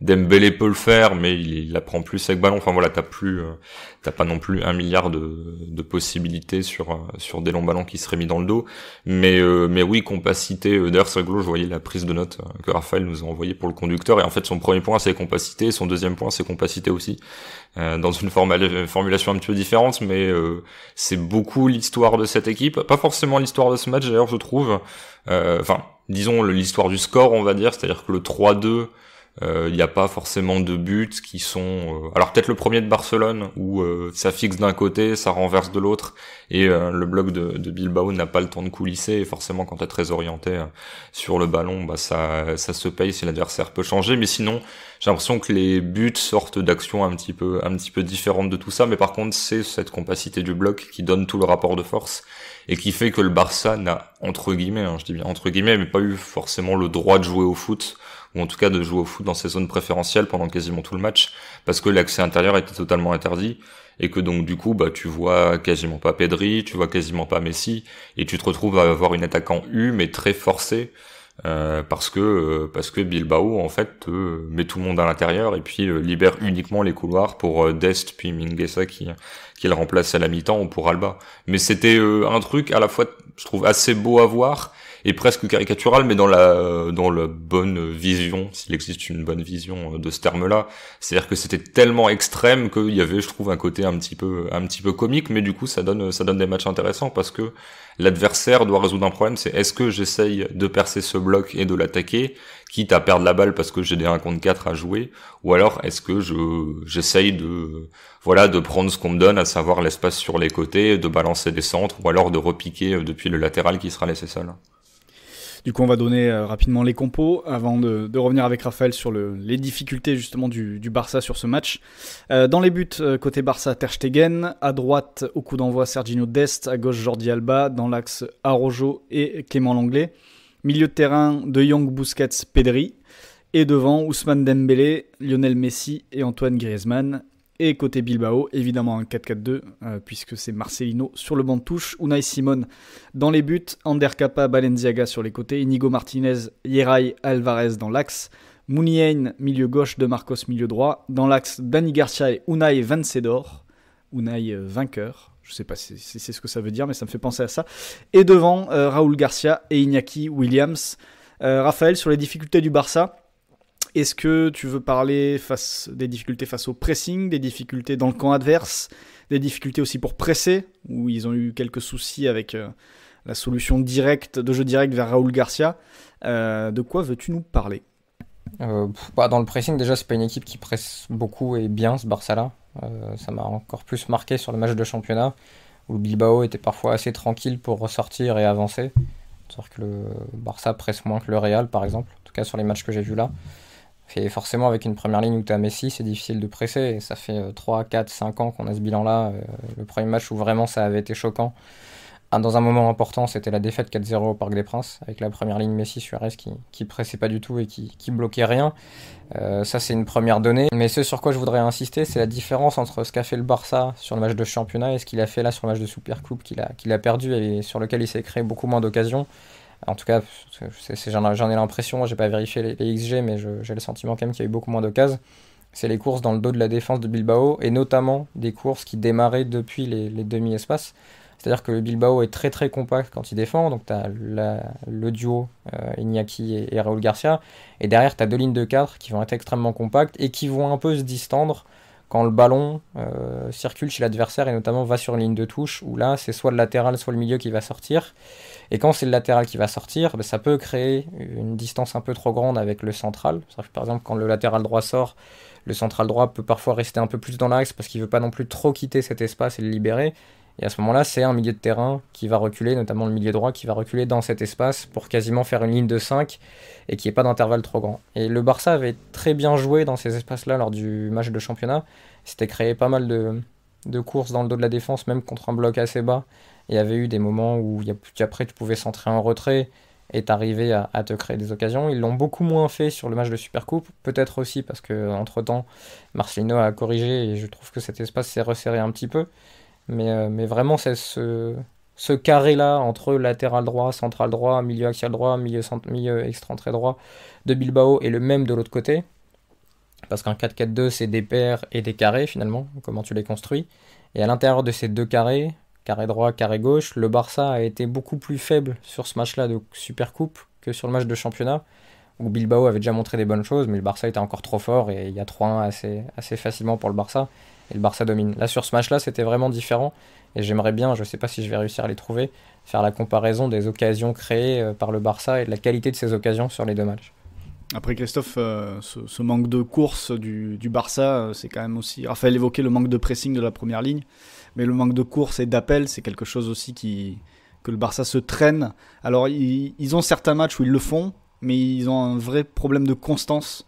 Dembélé peut le faire, mais il la prend plus avec ballon. Enfin voilà, t'as pas non plus 1 milliard de possibilités sur des longs ballons qui seraient mis dans le dos. Mais oui, compacité. D'ailleurs, c'est rigolo, je voyais la prise de notes que Raphaël nous a envoyée pour le conducteur. Et en fait, son premier point, c'est compacité. Son deuxième point, c'est compacité aussi. Dans une formulation un petit peu différente, mais c'est beaucoup l'histoire de cette équipe. Pas forcément l'histoire de ce match, d'ailleurs, je trouve. Disons l'histoire du score, on va dire. C'est-à-dire que le 3-2... il n'y a pas forcément de buts qui sont... Alors peut-être le premier de Barcelone où ça fixe d'un côté, ça renverse de l'autre, et le bloc de Bilbao n'a pas le temps de coulisser, et forcément quand t'es très orienté sur le ballon, ça se paye si l'adversaire peut changer. Mais sinon, j'ai l'impression que les buts sortent d'actions un petit peu différentes de tout ça, mais par contre c'est cette compacité du bloc qui donne tout le rapport de force et qui fait que le Barça n'a, entre guillemets, je dis bien entre guillemets, mais pas eu forcément le droit de jouer au foot, ou en tout cas de jouer au foot dans ses zones préférentielles pendant quasiment tout le match, parce que l'accès intérieur était totalement interdit, et que donc du coup tu vois quasiment pas Pedri, tu vois quasiment pas Messi, et tu te retrouves à avoir une attaque en U mais très forcée, parce que Bilbao en fait met tout le monde à l'intérieur et puis libère uniquement les couloirs pour Dest puis Mingueza qui le remplace à la mi-temps, ou pour Alba. Mais c'était un truc à la fois, je trouve, assez beau à voir et presque caricatural, mais dans la bonne vision, s'il existe une bonne vision de ce terme-là. C'est-à-dire que c'était tellement extrême qu'il y avait, je trouve, un côté un petit peu comique, mais du coup ça donne des matchs intéressants, parce que l'adversaire doit résoudre un problème. C'est: est-ce que j'essaye de percer ce bloc et de l'attaquer, quitte à perdre la balle parce que j'ai des 1 contre 4 à jouer, ou alors est-ce que j'essaye de prendre ce qu'on me donne, à savoir l'espace sur les côtés, de balancer des centres, ou alors de repiquer depuis le latéral qui sera laissé seul. Du coup, on va donner rapidement les compos avant de revenir avec Raphaël sur les difficultés justement du Barça sur ce match. Dans les buts, côté Barça, Ter Stegen. À droite, au coup d'envoi, Serginho Dest. À gauche, Jordi Alba. Dans l'axe, Araujo et Clément Lenglet. Milieu de terrain, De Jong, Busquets, Pedri. Et devant, Ousmane Dembélé, Lionel Messi et Antoine Griezmann. Et côté Bilbao, évidemment un 4-4-2, puisque c'est Marcelino sur le banc de touche, Unai Simon dans les buts, Ander Kappa, Balenciaga sur les côtés, Inigo Martinez, Yeray Alvarez dans l'axe, Mouniain, milieu gauche, De Marcos, milieu droit. Dans l'axe, Dani Garcia et Unai Vencedor. Unai vainqueur. Je ne sais pas si c'est ce que ça veut dire, mais ça me fait penser à ça. Et devant, Raúl Garcia et Iñaki Williams. Raphaël, sur les difficultés du Barça, est-ce que tu veux parler des difficultés face au pressing, des difficultés dans le camp adverse, des difficultés aussi pour presser, où ils ont eu quelques soucis avec la solution de jeu direct vers Raúl Garcia. De quoi veux-tu nous parler ? Dans le pressing, déjà, c'est pas une équipe qui presse beaucoup et bien, ce Barça-là. Ça m'a encore plus marqué sur le match de championnat, où le Bilbao était parfois assez tranquille pour ressortir et avancer. C'est-à-dire que le Barça presse moins que le Real, par exemple, en tout cas sur les matchs que j'ai vus là. Et forcément, avec une première ligne où tu as Messi, c'est difficile de presser. Et ça fait 3, 4, 5 ans qu'on a ce bilan-là. Le premier match où vraiment ça avait été choquant, dans un moment important, c'était la défaite 4-0 au Parc des Princes, avec la première ligne Messi-Suarez qui pressait pas du tout et qui bloquait rien. Ça, c'est une première donnée. Mais ce sur quoi je voudrais insister, c'est la différence entre ce qu'a fait le Barça sur le match de championnat et ce qu'il a fait là sur le match de Supercoupe qu'il a perdu et sur lequel il s'est créé beaucoup moins d'occasions. En tout cas, j'en ai l'impression, j'ai pas vérifié les XG, mais j'ai le sentiment quand même qu'il y a eu beaucoup moins d'occasions. C'est les courses dans le dos de la défense de Bilbao, et notamment des courses qui démarraient depuis les demi-espaces. C'est-à-dire que le Bilbao est très très compact quand il défend, donc tu as le duo Iñaki et Raúl Garcia, et derrière tu as deux lignes de 4 qui vont être extrêmement compactes et qui vont un peu se distendre quand le ballon circule chez l'adversaire et notamment va sur une ligne de touche, où là c'est soit le latéral soit le milieu qui va sortir. Et quand c'est le latéral qui va sortir, ça peut créer une distance un peu trop grande avec le central. C'est-à-dire que, par exemple, quand le latéral droit sort, le central droit peut parfois rester un peu plus dans l'axe parce qu'il ne veut pas non plus trop quitter cet espace et le libérer. Et à ce moment-là, c'est un milieu de terrain qui va reculer, notamment le milieu droit qui va reculer dans cet espace pour quasiment faire une ligne de 5 et qu'il n'y ait pas d'intervalle trop grand. Et le Barça avait très bien joué dans ces espaces-là lors du match de championnat. C'était créé pas mal de courses dans le dos de la défense, même contre un bloc assez bas. Il y avait eu des moments où après tu pouvais centrer en retrait et t'arriver à te créer des occasions. Ils l'ont beaucoup moins fait sur le match de Supercoupe, peut-être aussi parce qu'entre-temps, Marcelino a corrigé et je trouve que cet espace s'est resserré un petit peu. Mais vraiment, c'est ce carré-là entre latéral droit, central droit, milieu axial droit, milieu excentré droit de Bilbao et le même de l'autre côté. Parce qu'un 4-4-2, c'est des paires et des carrés finalement, comment tu les construis. Et à l'intérieur de ces deux carrés, carré droit, carré gauche, le Barça a été beaucoup plus faible sur ce match-là de Supercoupe que sur le match de championnat, où Bilbao avait déjà montré des bonnes choses, mais le Barça était encore trop fort et il y a 3-1 assez facilement pour le Barça, et le Barça domine. Là, sur ce match-là, c'était vraiment différent, et j'aimerais bien, je ne sais pas si je vais réussir à les trouver, faire la comparaison des occasions créées par le Barça et de la qualité de ces occasions sur les deux matchs. Après Christophe, ce manque de course du Barça, c'est quand même aussi... Raphaël évoquait le manque de pressing de la première ligne, mais le manque de course et d'appel, c'est quelque chose aussi que le Barça se traîne. Alors, ils ont certains matchs où ils le font, mais ils ont un vrai problème de constance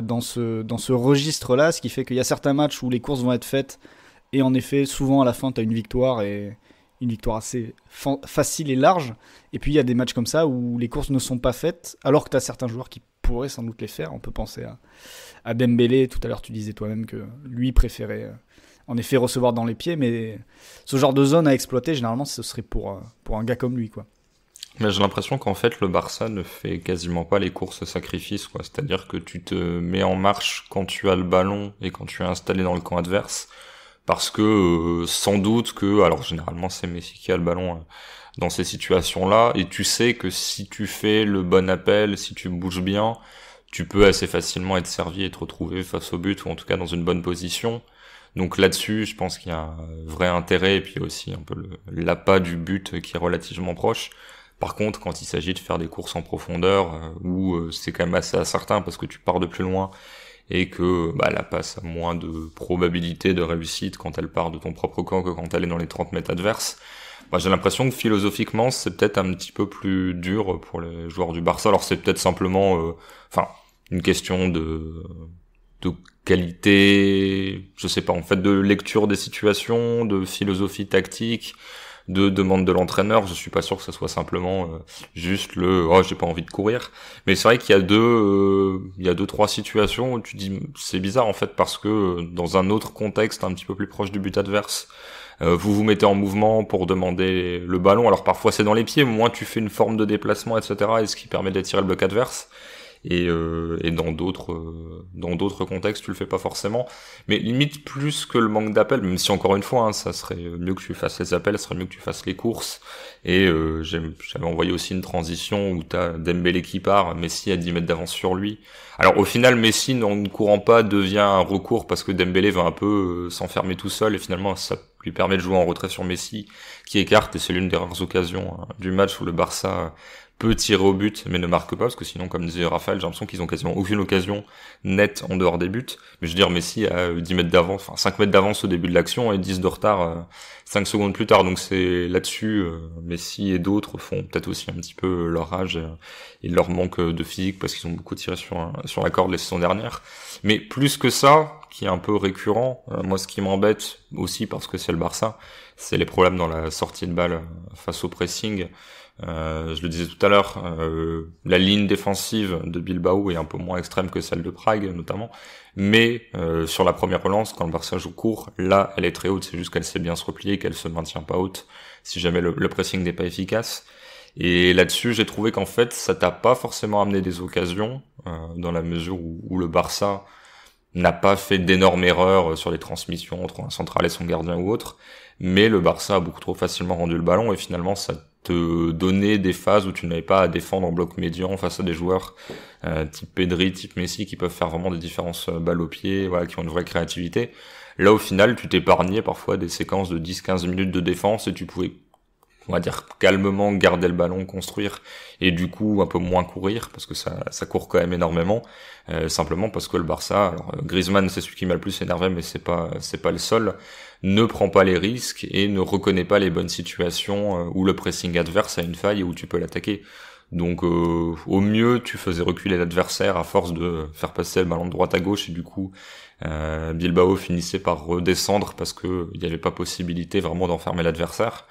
dans ce registre-là, ce qui fait qu'il y a certains matchs où les courses vont être faites, et en effet, souvent à la fin, tu as une victoire, et une victoire assez facile et large. Et puis, il y a des matchs comme ça où les courses ne sont pas faites, alors que tu as certains joueurs qui pourraient sans doute les faire. On peut penser à Dembélé. Tout à l'heure, tu disais toi-même que lui préférait en effet recevoir dans les pieds, mais ce genre de zone à exploiter, généralement, ce serait pour un gars comme lui, quoi. Mais j'ai l'impression qu'en fait, le Barça ne fait quasiment pas les courses sacrifices, quoi. C'est-à-dire que tu te mets en marche quand tu as le ballon et quand tu es installé dans le camp adverse, parce que sans doute que, alors généralement c'est Messi qui a le ballon dans ces situations-là, et tu sais que si tu fais le bon appel, si tu bouges bien, tu peux assez facilement être servi et te retrouver face au but, ou en tout cas dans une bonne position. Donc là-dessus, je pense qu'il y a un vrai intérêt, et puis aussi un peu l'appât du but qui est relativement proche. Par contre, quand il s'agit de faire des courses en profondeur, où c'est quand même assez incertain parce que tu pars de plus loin, et que la passe a moins de probabilité de réussite quand elle part de ton propre camp que quand elle est dans les 30 mètres adverses. J'ai l'impression que philosophiquement, c'est peut-être un petit peu plus dur pour les joueurs du Barça. Alors c'est peut-être simplement une question de qualité, je sais pas, en fait, de lecture des situations, de philosophie tactique, de demande de l'entraîneur. Je suis pas sûr que ce soit simplement juste oh, j'ai pas envie de courir. Mais c'est vrai qu'il y a deux, trois situations où tu dis c'est bizarre en fait parce que dans un autre contexte un petit peu plus proche du but adverse, vous vous mettez en mouvement pour demander le ballon. Alors parfois c'est dans les pieds, moins tu fais une forme de déplacement, etc. Et ce qui permet d'attirer le bloc adverse. Et dans d'autres contextes tu le fais pas forcément, mais limite plus que le manque d'appel, même si encore une fois hein, ça serait mieux que tu fasses les appels, ça serait mieux que tu fasses les courses. Et j'avais envoyé aussi une transition où t'as Dembélé qui part, Messi à 10 mètres d'avance sur lui. Alors au final Messi en ne courant pas devient un recours parce que Dembélé va un peu s'enfermer tout seul et finalement ça lui permet de jouer en retrait sur Messi qui écarte, et c'est l'une des rares occasions du match où le Barça peut tirer au but mais ne marque pas, parce que sinon comme disait Raphaël, j'ai l'impression qu'ils ont quasiment aucune occasion nette en dehors des buts. Mais je veux dire, Messi a 10 mètres d'avance, enfin 5 mètres d'avance au début de l'action et 10 de retard 5 secondes plus tard, donc c'est là-dessus Messi et d'autres font peut-être aussi un petit peu leur âge et leur manque de physique parce qu'ils ont beaucoup tiré sur la corde les saisons dernières. Mais plus que ça, qui est un peu récurrent, moi ce qui m'embête aussi parce que c'est le Barça, c'est les problèmes dans la sortie de balle face au pressing. Je le disais tout à l'heure, la ligne défensive de Bilbao est un peu moins extrême que celle de Prague notamment, mais sur la première relance, quand le Barça joue court, là elle est très haute, c'est juste qu'elle sait bien se replier, qu'elle se maintient pas haute si jamais le pressing n'est pas efficace. Et là-dessus j'ai trouvé qu'en fait ça t'a pas forcément amené des occasions, dans la mesure où le Barça n'a pas fait d'énormes erreurs sur les transmissions entre un central et son gardien ou autre, mais le Barça a beaucoup trop facilement rendu le ballon et finalement ça te donnait des phases où tu n'avais pas à défendre en bloc médian face à des joueurs type Pedri, type Messi qui peuvent faire vraiment des différences balles au pied, voilà, qui ont une vraie créativité. Là au final tu t'épargnais parfois des séquences de 10-15 minutes de défense et tu pouvais, on va dire, calmement garder le ballon, construire, et du coup un peu moins courir, parce que ça court quand même énormément, simplement parce que le Barça, alors Griezmann c'est celui qui m'a le plus énervé, mais c'est pas le seul, ne prend pas les risques et ne reconnaît pas les bonnes situations où le pressing adverse a une faille et où tu peux l'attaquer. Donc au mieux tu faisais reculer l'adversaire à force de faire passer le ballon de droite à gauche, et du coup Bilbao finissait par redescendre parce que il n'y avait pas possibilité vraiment d'enfermer l'adversaire.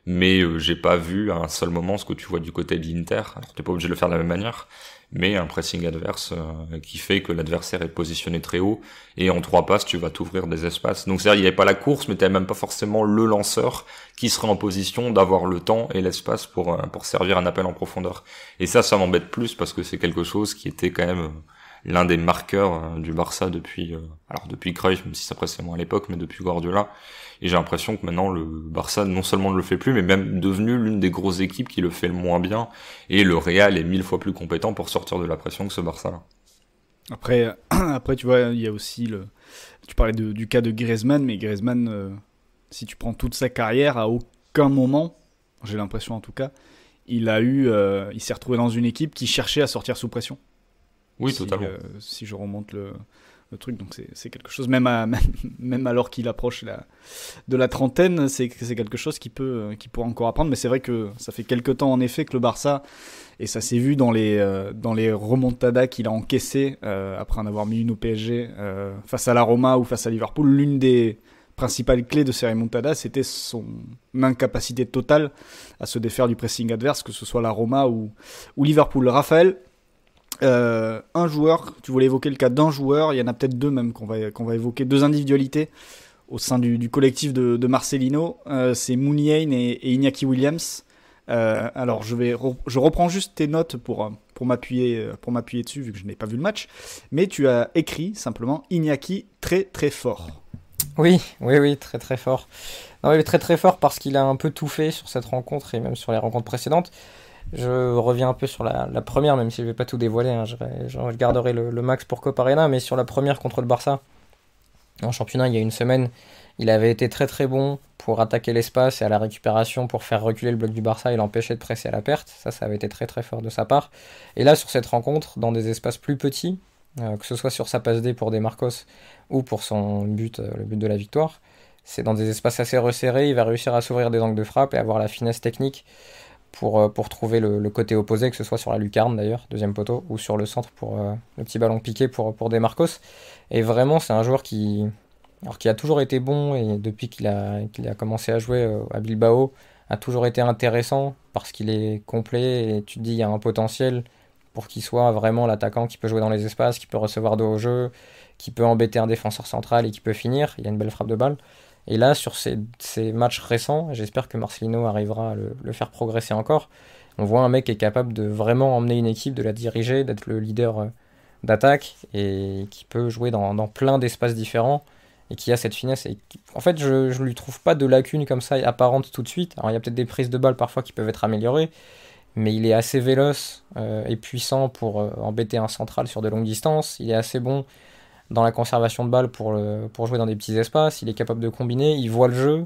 Mais j'ai pas vu à un seul moment ce que tu vois du côté de l'Inter. Alors t'es pas obligé de le faire de la même manière, mais un pressing adverse qui fait que l'adversaire est positionné très haut, et en 3 passes tu vas t'ouvrir des espaces. Donc c'est-à-dire il y avait pas la course, mais t'avais même pas forcément le lanceur qui serait en position d'avoir le temps et l'espace pour servir un appel en profondeur. Et ça m'embête plus parce que c'est quelque chose qui était quand même l'un des marqueurs du Barça depuis Cruyff, même si ça passait moins à l'époque, mais depuis Guardiola. Et j'ai l'impression que maintenant le Barça non seulement ne le fait plus, mais même devenu l'une des grosses équipes qui le fait le moins bien. Et le Real est 1000 fois plus compétent pour sortir de la pression que ce Barça-là. Après, tu vois, il y a aussi tu parlais du cas de Griezmann, mais Griezmann, si tu prends toute sa carrière, à aucun moment, j'ai l'impression en tout cas, il s'est retrouvé dans une équipe qui cherchait à sortir sous pression. Oui, totalement. Si je remonte le truc, donc c'est quelque chose, même alors qu'il approche de la trentaine, c'est quelque chose qui pourrait encore apprendre. Mais c'est vrai que ça fait quelque temps en effet que le Barça, et ça s'est vu dans les remontadas qu'il a encaissées après en avoir mis une au PSG face à la Roma ou face à Liverpool, l'une des principales clés de ces remontadas, c'était son incapacité totale à se défaire du pressing adverse, que ce soit la Roma ou Liverpool. Raphaël, un joueur, tu voulais évoquer le cas d'un joueur, il y en a peut-être deux même qu'on va évoquer, deux individualités au sein du collectif de Marcelino, c'est Muniain et Iñaki Williams. Alors je reprends juste tes notes pour m'appuyer dessus vu que je n'ai pas vu le match, mais tu as écrit simplement Iñaki très très fort. Oui, très très fort. Non, il est très très fort parce qu'il a un peu tout fait sur cette rencontre et même sur les rencontres précédentes. Je reviens un peu sur la première, même si je ne vais pas tout dévoiler, hein, je garderai le max pour Copa Arena, mais sur la première contre le Barça, en championnat il y a une semaine, il avait été très très bon pour attaquer l'espace et à la récupération pour faire reculer le bloc du Barça et l'empêcher de presser à la perte. Ça avait été très très fort de sa part. Et là sur cette rencontre, dans des espaces plus petits, que ce soit sur sa passe D pour De Marcos ou pour son but, le but de la victoire, c'est dans des espaces assez resserrés, il va réussir à s'ouvrir des angles de frappe et avoir la finesse technique pour trouver le côté opposé, que ce soit sur la lucarne d'ailleurs, deuxième poteau, ou sur le centre pour le petit ballon piqué pour De Marcos. Et vraiment c'est un joueur qui a toujours été bon, et depuis qu'il a commencé à jouer à Bilbao, a toujours été intéressant parce qu'il est complet et tu te dis il y a un potentiel pour qu'il soit vraiment l'attaquant qui peut jouer dans les espaces, qui peut recevoir de haut jeu, qui peut embêter un défenseur central et qui peut finir. Il a une belle frappe de balle. Et là, sur ces matchs récents, j'espère que Marcelino arrivera à le faire progresser encore. On voit un mec qui est capable de vraiment emmener une équipe, de la diriger, d'être le leader d'attaque et qui peut jouer dans plein d'espaces différents et qui a cette finesse. Et en fait, je lui trouve pas de lacunes comme ça apparentes tout de suite. Alors, il y a peut-être des prises de balles parfois qui peuvent être améliorées, mais il est assez véloce et puissant pour embêter un central sur de longues distances. Il est assez bon dans la conservation de balles pour jouer dans des petits espaces. Il est capable de combiner, il voit le jeu.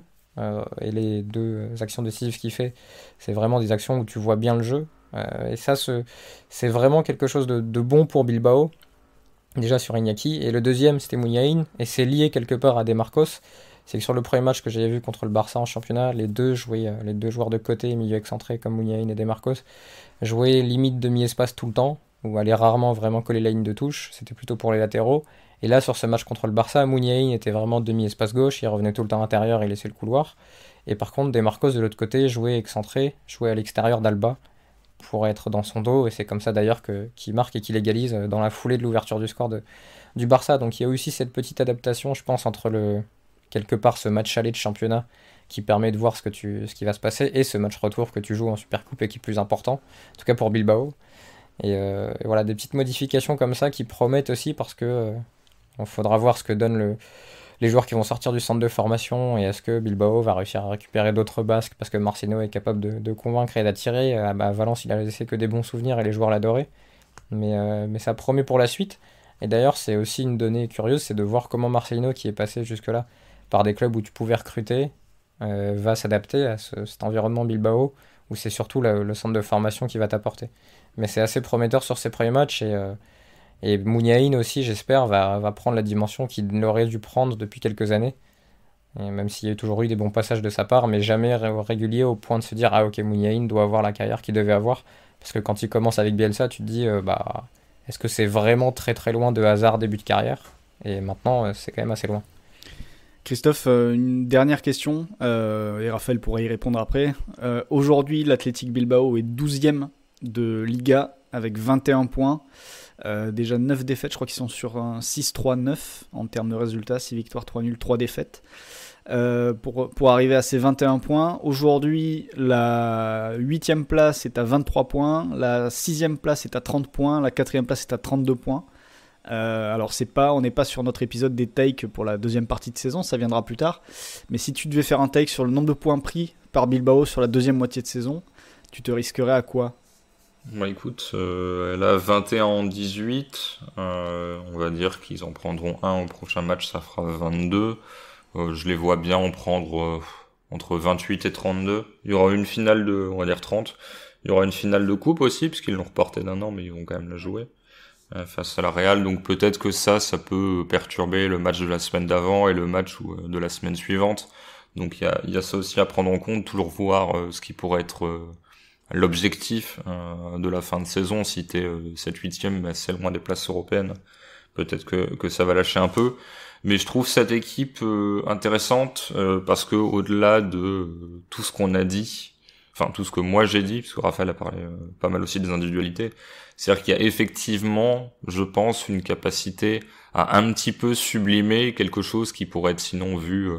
Et les deux actions décisives qu'il fait, c'est vraiment des actions où tu vois bien le jeu. Et ça, c'est vraiment quelque chose de bon pour Bilbao. Déjà sur Iñaki. Et le deuxième, c'était Muniain. Et c'est lié quelque part à De Marcos. C'est que sur le premier match que j'avais vu contre le Barça en championnat, les deux joueurs de côté, milieu excentré comme Muniain et De Marcos, jouaient limite demi-espace tout le temps, ou allaient rarement vraiment coller la ligne de touche. C'était plutôt pour les latéraux. Et là, sur ce match contre le Barça, Muniain était vraiment demi-espace gauche, il revenait tout le temps intérieur et laissait le couloir. Et par contre, De Marcos, de l'autre côté, jouait excentré, jouait à l'extérieur d'Alba pour être dans son dos. Et c'est comme ça d'ailleurs qu'il marque et qu'il égalise dans la foulée de l'ouverture du score du Barça. Donc il y a aussi cette petite adaptation, je pense, entre quelque part ce match aller de championnat qui permet de voir ce qui va se passer et ce match retour que tu joues en Supercoupe et qui est plus important, en tout cas pour Bilbao. Et voilà, des petites modifications comme ça qui promettent aussi parce que... Il faudra voir ce que donnent les joueurs qui vont sortir du centre de formation et est-ce que Bilbao va réussir à récupérer d'autres Basques parce que Marcelino est capable de convaincre et d'attirer. À Valence, il a laissé que des bons souvenirs et les joueurs l'adoraient. Mais ça promet pour la suite. Et d'ailleurs, c'est aussi une donnée curieuse, c'est de voir comment Marcelino, qui est passé jusque-là par des clubs où tu pouvais recruter, va s'adapter à cet environnement Bilbao où c'est surtout le centre de formation qui va t'apporter. Mais c'est assez prometteur sur ses premiers matchs et Muniain aussi, j'espère, va prendre la dimension qu'il aurait dû prendre depuis quelques années. Et même s'il y a toujours eu des bons passages de sa part, mais jamais régulier au point de se dire « Ah ok, Muniain doit avoir la carrière qu'il devait avoir ». Parce que quand il commence avec Bielsa, tu te dis est-ce que c'est vraiment très très loin de hasard début de carrière ? Et maintenant, c'est quand même assez loin. Christophe, une dernière question, et Raphaël pourra y répondre après. Aujourd'hui, l'Athletic Bilbao est 12e de Liga avec 21 points. Déjà 9 défaites, je crois qu'ils sont sur un 6-3-9 en termes de résultats, 6 victoires, 3 nuls, 3 défaites. Pour arriver à ces 21 points, aujourd'hui la 8e place est à 23 points, la 6e place est à 30 points, la 4e place est à 32 points. Alors on n'est pas sur notre épisode des takes pour la deuxième partie de saison, ça viendra plus tard. Mais si tu devais faire un take sur le nombre de points pris par Bilbao sur la deuxième moitié de saison, tu te risquerais à quoi ? Écoute, elle a 21 en 18, on va dire qu'ils en prendront un au prochain match, ça fera 22. Je les vois bien en prendre entre 28 et 32. Il y aura une finale on va dire 30. Il y aura une finale de coupe aussi, puisqu'ils l'ont reporté d'un an, mais ils vont quand même la jouer face à la Real. Donc peut-être que ça peut perturber le match de la semaine d'avant et le match de la semaine suivante. Donc il y a ça aussi à prendre en compte, toujours voir ce qui pourrait être... l'objectif de la fin de saison, si t'es 7-8e, mais assez loin des places européennes, peut-être que ça va lâcher un peu. Mais je trouve cette équipe intéressante parce que au-delà de tout ce qu'on a dit, enfin tout ce que moi j'ai dit, parce que Raphaël a parlé pas mal aussi des individualités, c'est-à-dire qu'il y a effectivement, je pense, une capacité à un petit peu sublimer quelque chose qui pourrait être sinon vu...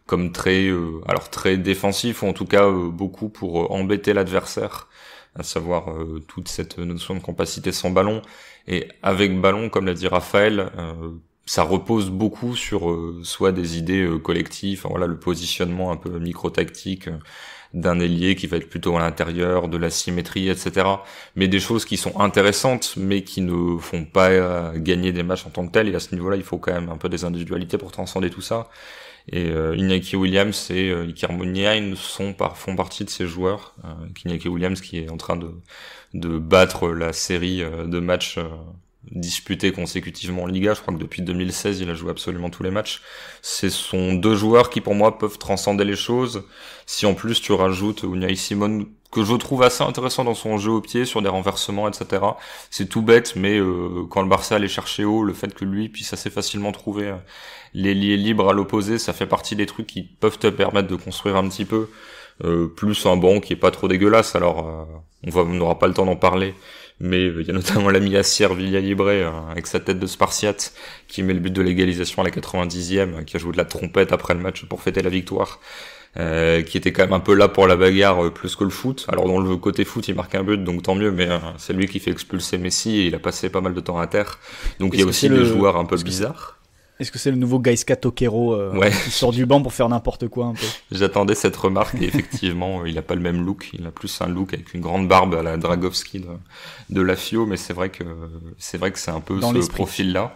comme très défensif, ou en tout cas beaucoup pour embêter l'adversaire, à savoir toute cette notion de capacité sans ballon. Et avec ballon, comme l'a dit Raphaël, ça repose beaucoup sur soit des idées collectives, le positionnement un peu micro-tactique d'un ailier qui va être plutôt à l'intérieur, de la symétrie, etc. Mais des choses qui sont intéressantes, mais qui ne font pas gagner des matchs en tant que tel. Et à ce niveau-là, il faut quand même un peu des individualités pour transcender tout ça. Et Iñaki Williams et Iker Muniain font partie de ces joueurs. Iñaki Williams qui est en train de battre la série de matchs disputés consécutivement en Liga. Je crois que depuis 2016, il a joué absolument tous les matchs. Ce sont deux joueurs qui, pour moi, peuvent transcender les choses. Si en plus tu rajoutes Unai Simon, que je trouve assez intéressant dans son jeu au pied, sur des renversements, etc. C'est tout bête, mais quand le Barça allait chercher haut, le fait que lui puisse assez facilement trouver l'ailier libre à l'opposé, ça fait partie des trucs qui peuvent te permettre de construire un petit peu plus un banc qui est pas trop dégueulasse. Alors on n'aura pas le temps d'en parler, mais il y a notamment l'ami Yassir Villa-Libre avec sa tête de Spartiate qui met le but de l'égalisation à la 90e, qui a joué de la trompette après le match pour fêter la victoire. Qui était quand même un peu là pour la bagarre plus que le foot. Alors dans le côté foot, il marque un but, donc tant mieux, mais c'est lui qui fait expulser Messi et il a passé pas mal de temps à terre. Donc il y a aussi des joueurs un peu bizarres. Est-ce que c'est le nouveau Gaïska Tokero qui sort du banc pour faire n'importe quoi un peu? J'attendais cette remarque et effectivement, il a pas le même look. Il a plus un look avec une grande barbe à la Dragowski de la FIO, mais c'est vrai que c'est un peu ce profil-là.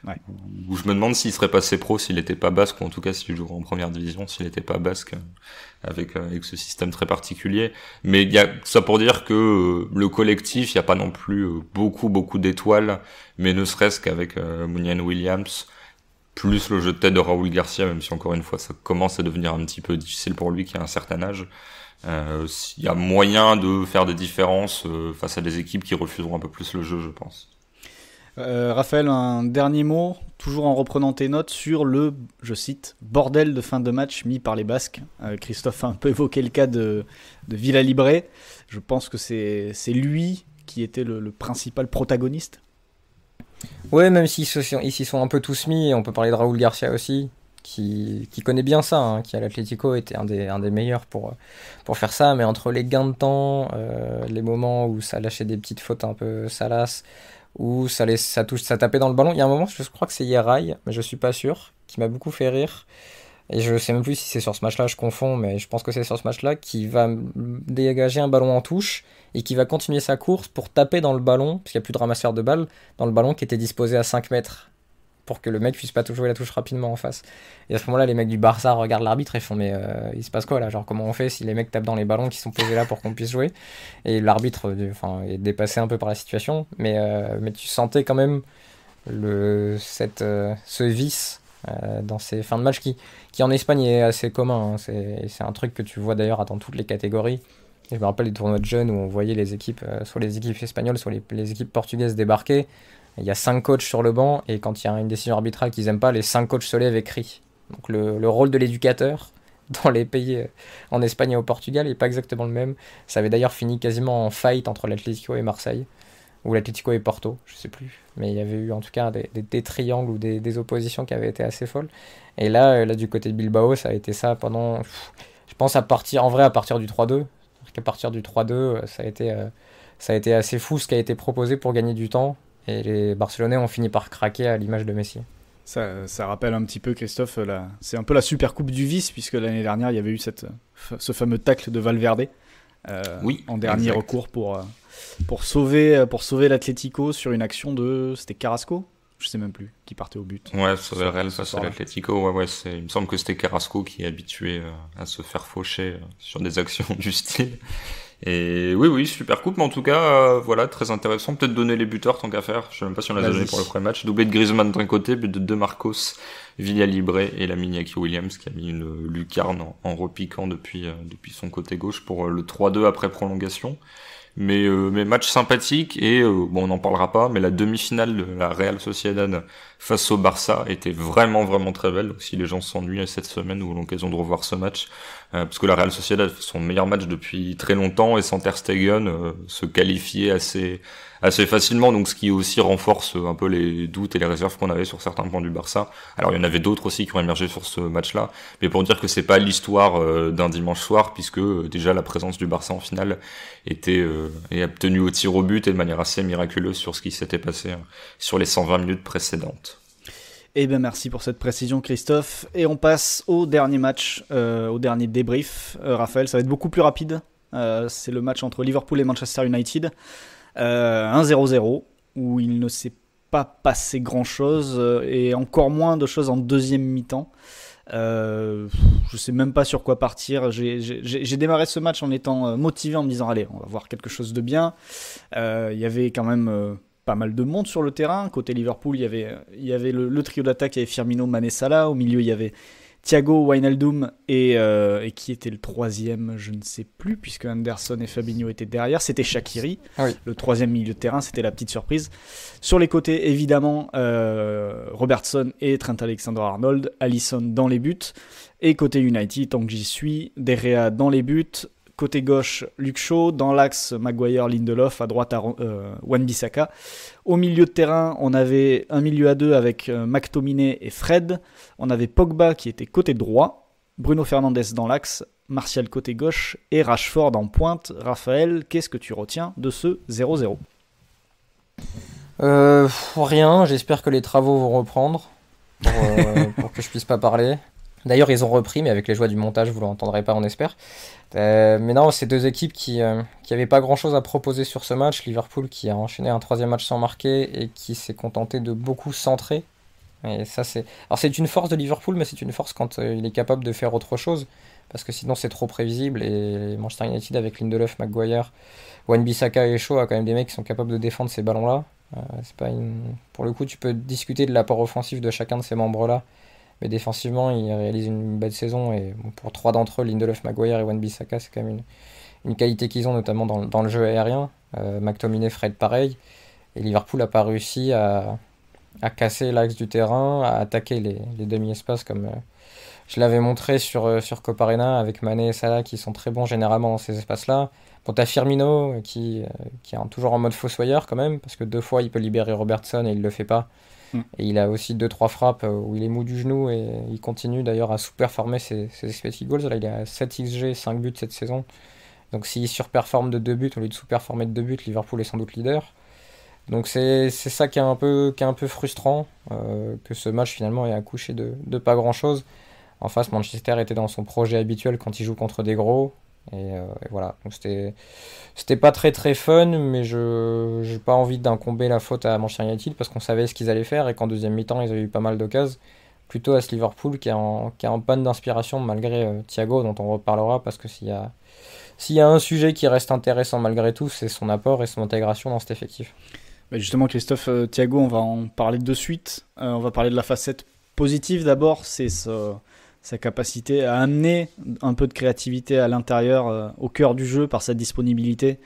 Ouais. Où je me demande s'il serait passé pro s'il n'était pas basque, ou en tout cas s'il jouerait en première division, s'il n'était pas basque, avec ce système très particulier. Mais il y a ça pour dire que le collectif, il n'y a pas non plus beaucoup d'étoiles, mais ne serait-ce qu'avec Mounian Williams, plus le jeu de tête de Raúl Garcia, même si encore une fois ça commence à devenir un petit peu difficile pour lui qui a un certain âge. Il y a moyen de faire des différences face à des équipes qui refuseront un peu plus le jeu, je pense. Raphaël, un dernier mot, toujours en reprenant tes notes, sur le, je cite, bordel de fin de match mis par les Basques. Christophe a un peu évoqué le cas de Villa-Libre. Je pense que c'est lui qui était le principal protagoniste. Ouais, même s'ils s'y sont un peu tous mis, on peut parler de Raúl Garcia aussi, qui connaît bien ça, hein, qui à l'Atlético était un des meilleurs pour faire ça, mais entre les gains de temps, les moments où ça lâchait des petites fautes un peu salaces, où ça tapait dans le ballon. Il y a un moment, je crois que c'est Yeray, mais je suis pas sûr, qui m'a beaucoup fait rire. Et je sais même plus si c'est sur ce match-là, je confonds, mais je pense que c'est sur ce match-là, qui va dégager un ballon en touche et qui va continuer sa course pour taper dans le ballon, parce qu'il n'y a plus de ramasseur de balles, dans le ballon qui était disposé à 5 mètres, pour que le mec puisse pas jouer la touche rapidement en face. Et à ce moment-là, les mecs du Barça regardent l'arbitre et font mais il se passe quoi là? Genre comment on fait si les mecs tapent dans les ballons qui sont posés là pour qu'on puisse jouer? Et l'arbitre est dépassé un peu par la situation, mais tu sentais quand même ce vice dans ces fins de match qui en Espagne est assez commun, hein. C'est un truc que tu vois d'ailleurs dans toutes les catégories. Et je me rappelle des tournois de jeunes où on voyait les équipes, soit les équipes espagnoles, soit les équipes portugaises débarquer. Il y a 5 coachs sur le banc et quand il y a une décision arbitrale qu'ils n'aiment pas, les 5 coachs se lèvent et crient. Donc le rôle de l'éducateur dans les pays en Espagne et au Portugal n'est pas exactement le même. Ça avait d'ailleurs fini quasiment en fight entre l'Atlético et Marseille, ou l'Atlético et Porto, je sais plus. Mais il y avait eu en tout cas des triangles ou des oppositions qui avaient été assez folles. Et là du côté de Bilbao, ça a été ça pendant, je pense à partir du 3-2. À partir du 3-2, ça a été assez fou ce qui a été proposé pour gagner du temps. Et les Barcelonais ont fini par craquer à l'image de Messi. Ça rappelle un petit peu, Christophe, c'est un peu la super coupe du vice, puisque l'année dernière, il y avait eu ce fameux tacle de Valverde en dernier recours pour sauver l'Atlético sur une action c'était Carrasco, je sais même plus, qui partait au but. Ouais, sauver le Real face à l'Atlético. Ouais, il me semble que c'était Carrasco qui est habitué à se faire faucher sur des actions du style. Et oui, super coupe, mais en tout cas, voilà, très intéressant. Peut-être donner les buteurs tant qu'à faire. Je sais même pas si on les a donnés pour le premier match. Doublé de Griezmann d'un côté, but de Marcos, Villa-Libre et la Iñaki Williams qui a mis une lucarne en repiquant depuis son côté gauche pour le 3-2 après prolongation. Mais match sympathique et on n'en parlera pas, mais la demi-finale de la Real Sociedad face au Barça était vraiment très belle. Donc si les gens s'ennuient cette semaine ou ont l'occasion de revoir ce match, parce que la Real Sociedad fait son meilleur match depuis très longtemps et sans Ter Stegen se qualifiait assez facilement, donc ce qui aussi renforce un peu les doutes et les réserves qu'on avait sur certains points du Barça. Alors il y en avait d'autres aussi qui ont émergé sur ce match-là, mais pour dire que c'est pas l'histoire d'un dimanche soir, puisque déjà la présence du Barça en finale était obtenue au tir au but et de manière assez miraculeuse sur ce qui s'était passé sur les 120 minutes précédentes. Eh bien merci pour cette précision, Christophe, et on passe au dernier match, au dernier débrief. Raphaël, ça va être beaucoup plus rapide, c'est le match entre Liverpool et Manchester United. 1-0-0 où il ne s'est pas passé grand chose et encore moins de choses en deuxième mi-temps. Je sais même pas sur quoi partir. J'ai démarré ce match en étant motivé, en me disant allez, on va voir quelque chose de bien. Il y avait quand même pas mal de monde sur le terrain. Côté Liverpool, il y avait le trio d'attaque, il y avait Firmino, Mané, Salah. Au milieu, il y avait Thiago, Wijnaldum et qui était le troisième, je ne sais plus, puisque Anderson et Fabinho étaient derrière. C'était Shaqiri, oui. Le troisième milieu de terrain, c'était la petite surprise. Sur les côtés, évidemment, Robertson et Trent Alexander-Arnold, Alisson dans les buts. Et côté United, tant que j'y suis, De Gea dans les buts. Côté gauche, Luke Shaw. Dans l'axe, Maguire, Lindelof. À droite, Wan-Bissaka. Au milieu de terrain, on avait un milieu à deux avec McTominay et Fred. On avait Pogba qui était côté droit. Bruno Fernandes dans l'axe. Martial côté gauche. Et Rashford en pointe. Raphaël, qu'est-ce que tu retiens de ce 0-0 ? Rien, j'espère que les travaux vont reprendre pour que je puisse pas parler. D'ailleurs, ils ont repris, mais avec les joies du montage, vous l'entendrez pas, on espère. Mais non, c'est deux équipes qui avaient pas grand-chose à proposer sur ce match. Liverpool qui a enchaîné un troisième match sans marquer et qui s'est contenté de beaucoup centrer. Et ça, alors c'est une force de Liverpool, mais c'est une force quand il est capable de faire autre chose, parce que sinon c'est trop prévisible. Et Manchester United avec Lindelof, Maguire, Wan-Bissaka et Shaw a quand même des mecs qui sont capables de défendre ces ballons-là. Pour le coup, tu peux discuter de l'apport offensif de chacun de ces membres-là, mais défensivement, ils réalisent une belle saison. Et bon, pour trois d'entre eux, Lindelof, Maguire et Wan-Bissaka, c'est quand même une qualité qu'ils ont, notamment dans le jeu aérien. McTominay, Fred, pareil. Et Liverpool n'a pas réussi à casser l'axe du terrain, à attaquer les demi-espaces comme je l'avais montré sur Copa Arena avec Mané et Salah qui sont très bons généralement dans ces espaces-là. Bon, t'as Firmino qui est toujours en mode fossoyeur quand même, parce que 2 fois il peut libérer Robertson et il le fait pas. Et il a aussi 2-3 frappes où il est mou du genou et il continue d'ailleurs à sous-performer ses expected goals. Là, il a 7 XG, 5 buts cette saison. Donc s'il surperforme de 2 buts au lieu de sous-performer de 2 buts, Liverpool est sans doute leader. Donc c'est ça qui est un peu frustrant, que ce match finalement ait accouché de pas grand-chose. En face, Manchester était dans son projet habituel quand il joue contre des gros. Et voilà, donc c'était pas très très fun, mais j'ai pas envie d'incomber la faute à Manchester United parce qu'on savait ce qu'ils allaient faire et qu'en deuxième mi-temps ils avaient eu pas mal d'occasions, plutôt à ce Liverpool qui est en panne d'inspiration malgré Thiago, dont on reparlera, parce que s'il y a un sujet qui reste intéressant malgré tout, c'est son apport et son intégration dans cet effectif. Bah justement, Christophe, Thiago, on va en parler de suite. On va parler de la facette positive d'abord, c'est sa capacité à amener un peu de créativité à l'intérieur, au cœur du jeu, par sa disponibilité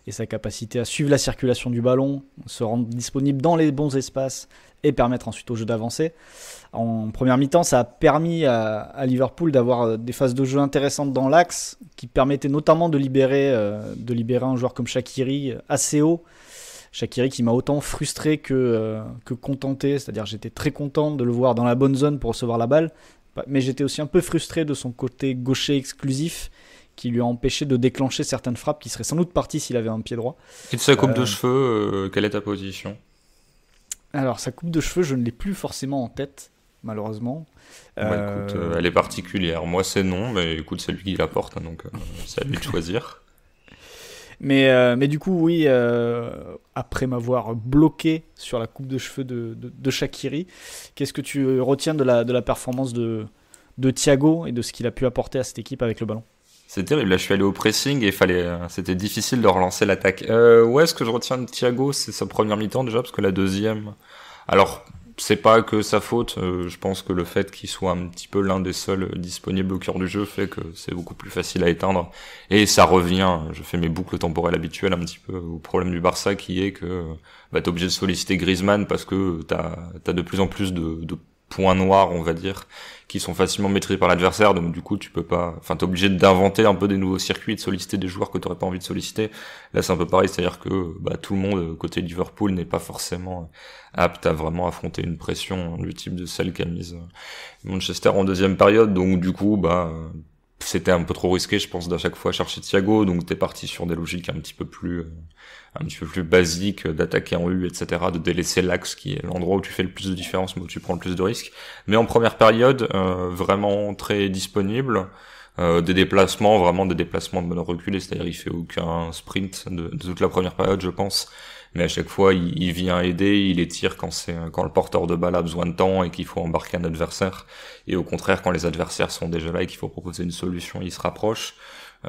et sa capacité à suivre la circulation du ballon, se rendre disponible dans les bons espaces et permettre ensuite au jeu d'avancer. En première mi-temps, ça a permis à Liverpool d'avoir des phases de jeu intéressantes dans l'axe, qui permettaient notamment de libérer un joueur comme Shaqiri assez haut. Shaqiri qui m'a autant frustré que contenté, c'est-à-dire j'étais très content de le voir dans la bonne zone pour recevoir la balle, mais j'étais aussi un peu frustré de son côté gaucher exclusif qui lui a empêché de déclencher certaines frappes qui seraient sans doute parties s'il avait un pied droit. Et de sa coupe de cheveux, quelle est ta position ? Alors sa coupe de cheveux, je ne l'ai plus forcément en tête, malheureusement. Écoute, elle est particulière. Moi c'est non, mais écoute, c'est lui qui la porte, hein, donc c'est à lui de choisir. Mais du coup, oui, après m'avoir bloqué sur la coupe de cheveux de Shaqiri, qu'est-ce que tu retiens de la performance de Thiago et de ce qu'il a pu apporter à cette équipe avec le ballon ? C'est terrible, là je suis allé au pressing et c'était difficile de relancer l'attaque. Ce que je retiens de Thiago, c'est sa première mi-temps déjà, parce que la deuxième... Alors, c'est pas que sa faute, je pense que le fait qu'il soit un petit peu l'un des seuls disponibles au cœur du jeu fait que c'est beaucoup plus facile à éteindre. Et ça revient, je fais mes boucles temporelles habituelles un petit peu au problème du Barça qui est que t'es obligé de solliciter Griezmann parce que t'as de plus en plus de points noirs, on va dire, qui sont facilement maîtrisés par l'adversaire, donc du coup t'es obligé d'inventer un peu des nouveaux circuits, de solliciter des joueurs que t'aurais pas envie de solliciter. Là c'est un peu pareil, c'est-à-dire que tout le monde côté Liverpool n'est pas forcément apte à vraiment affronter une pression du type de celle qu'a mise Manchester en deuxième période, donc du coup c'était un peu trop risqué, je pense, d'à chaque fois chercher Thiago, donc t'es parti sur des logiques un petit peu plus basiques, d'attaquer en U, etc., de délaisser l'axe qui est l'endroit où tu fais le plus de différence, mais où tu prends le plus de risques. Mais en première période, vraiment très disponible, des déplacements de bonne reculée, c'est-à-dire il fait aucun sprint de toute la première période, je pense. Mais à chaque fois, il vient aider, il étire quand le porteur de balle a besoin de temps et qu'il faut embarquer un adversaire. Et au contraire, quand les adversaires sont déjà là et qu'il faut proposer une solution, il se rapproche.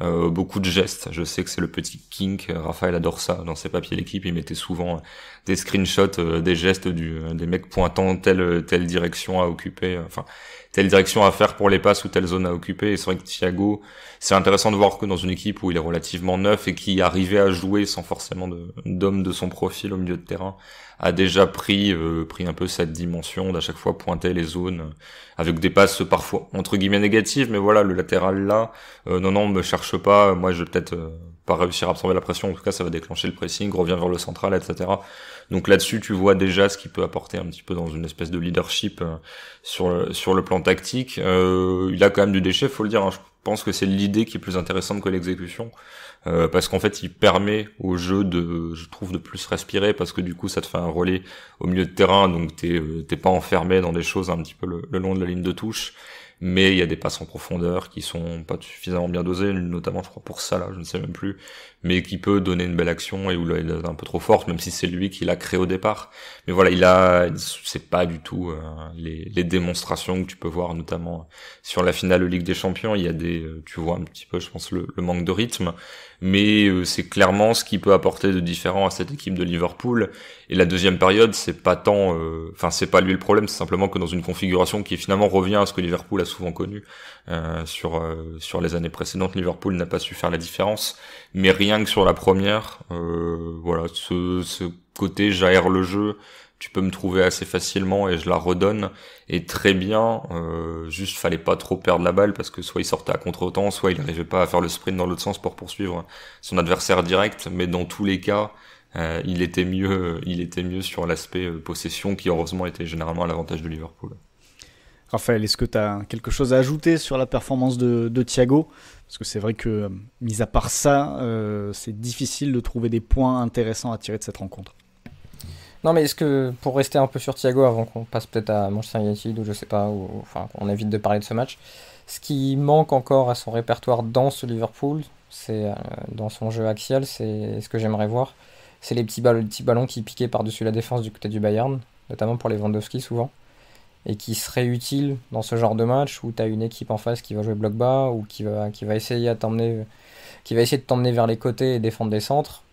beaucoup de gestes. Je sais que c'est le petit kink. Raphaël adore ça. Dans ses papiers d'équipe, il mettait souvent des screenshots des gestes des mecs pointant telle direction à occuper, enfin telle direction à faire pour les passes ou telle zone à occuper. Et c'est vrai que Thiago, c'est intéressant de voir que dans une équipe où il est relativement neuf et qui arrivait à jouer sans forcément d'homme de son profil au milieu de terrain, a déjà pris un peu cette dimension d'à chaque fois pointer les zones avec des passes parfois entre guillemets négatives, mais voilà, le latéral là, non, me cherche pas, moi je vais peut-être pas réussir à absorber la pression, en tout cas ça va déclencher le pressing, revient vers le central, etc. Donc là-dessus tu vois déjà ce qu'il peut apporter un petit peu dans une espèce de leadership sur le plan tactique. Il a quand même du déchet, faut le dire, hein. Je pense que c'est l'idée qui est plus intéressante que l'exécution. Parce qu'en fait il permet au jeu je trouve de plus respirer, parce que du coup ça te fait un relais au milieu de terrain, donc t'es pas enfermé dans des choses un petit peu le long de la ligne de touche, mais il y a des passes en profondeur qui sont pas suffisamment bien dosées, notamment je crois pour ça là, je ne sais même plus, mais qui peut donner une belle action et où là il est un peu trop forte, même si c'est lui qui l'a créé au départ. Mais voilà, c'est pas du tout les démonstrations que tu peux voir notamment sur la finale de Ligue des Champions. Il y a tu vois un petit peu, je pense, le manque de rythme, mais c'est clairement ce qui peut apporter de différent à cette équipe de Liverpool. Et la deuxième période, c'est pas tant, c'est pas lui le problème, c'est simplement que dans une configuration qui finalement revient à ce que Liverpool a souvent connu sur les années précédentes, Liverpool n'a pas su faire la différence. Mais rien que sur la première, voilà, ce côté j'aère le jeu, tu peux me trouver assez facilement et je la redonne, et très bien. Juste fallait pas trop perdre la balle, parce que soit il sortait à contre-temps, soit il n'arrivait pas à faire le sprint dans l'autre sens pour poursuivre son adversaire direct. Mais dans tous les cas, il était mieux sur l'aspect possession, qui heureusement était généralement à l'avantage de Liverpool. Raphaël, est-ce que tu as quelque chose à ajouter sur la performance de Thiago ? Parce que c'est vrai que, mis à part ça, c'est difficile de trouver des points intéressants à tirer de cette rencontre. Non, mais est-ce que, pour rester un peu sur Thiago, avant qu'on passe peut-être à Manchester United, ou je sais pas, ou enfin qu'on évite de parler de ce match, ce qui manque encore à son répertoire dans ce Liverpool, c'est dans son jeu axial, c'est ce que j'aimerais voir, c'est les petits ballons qui piquaient par-dessus la défense du côté du Bayern, notamment pour Lewandowski souvent, et qui seraient utiles dans ce genre de match où tu as une équipe en face qui va jouer bloc bas, ou qui va essayer de t'emmener vers les côtés et défendre des centres.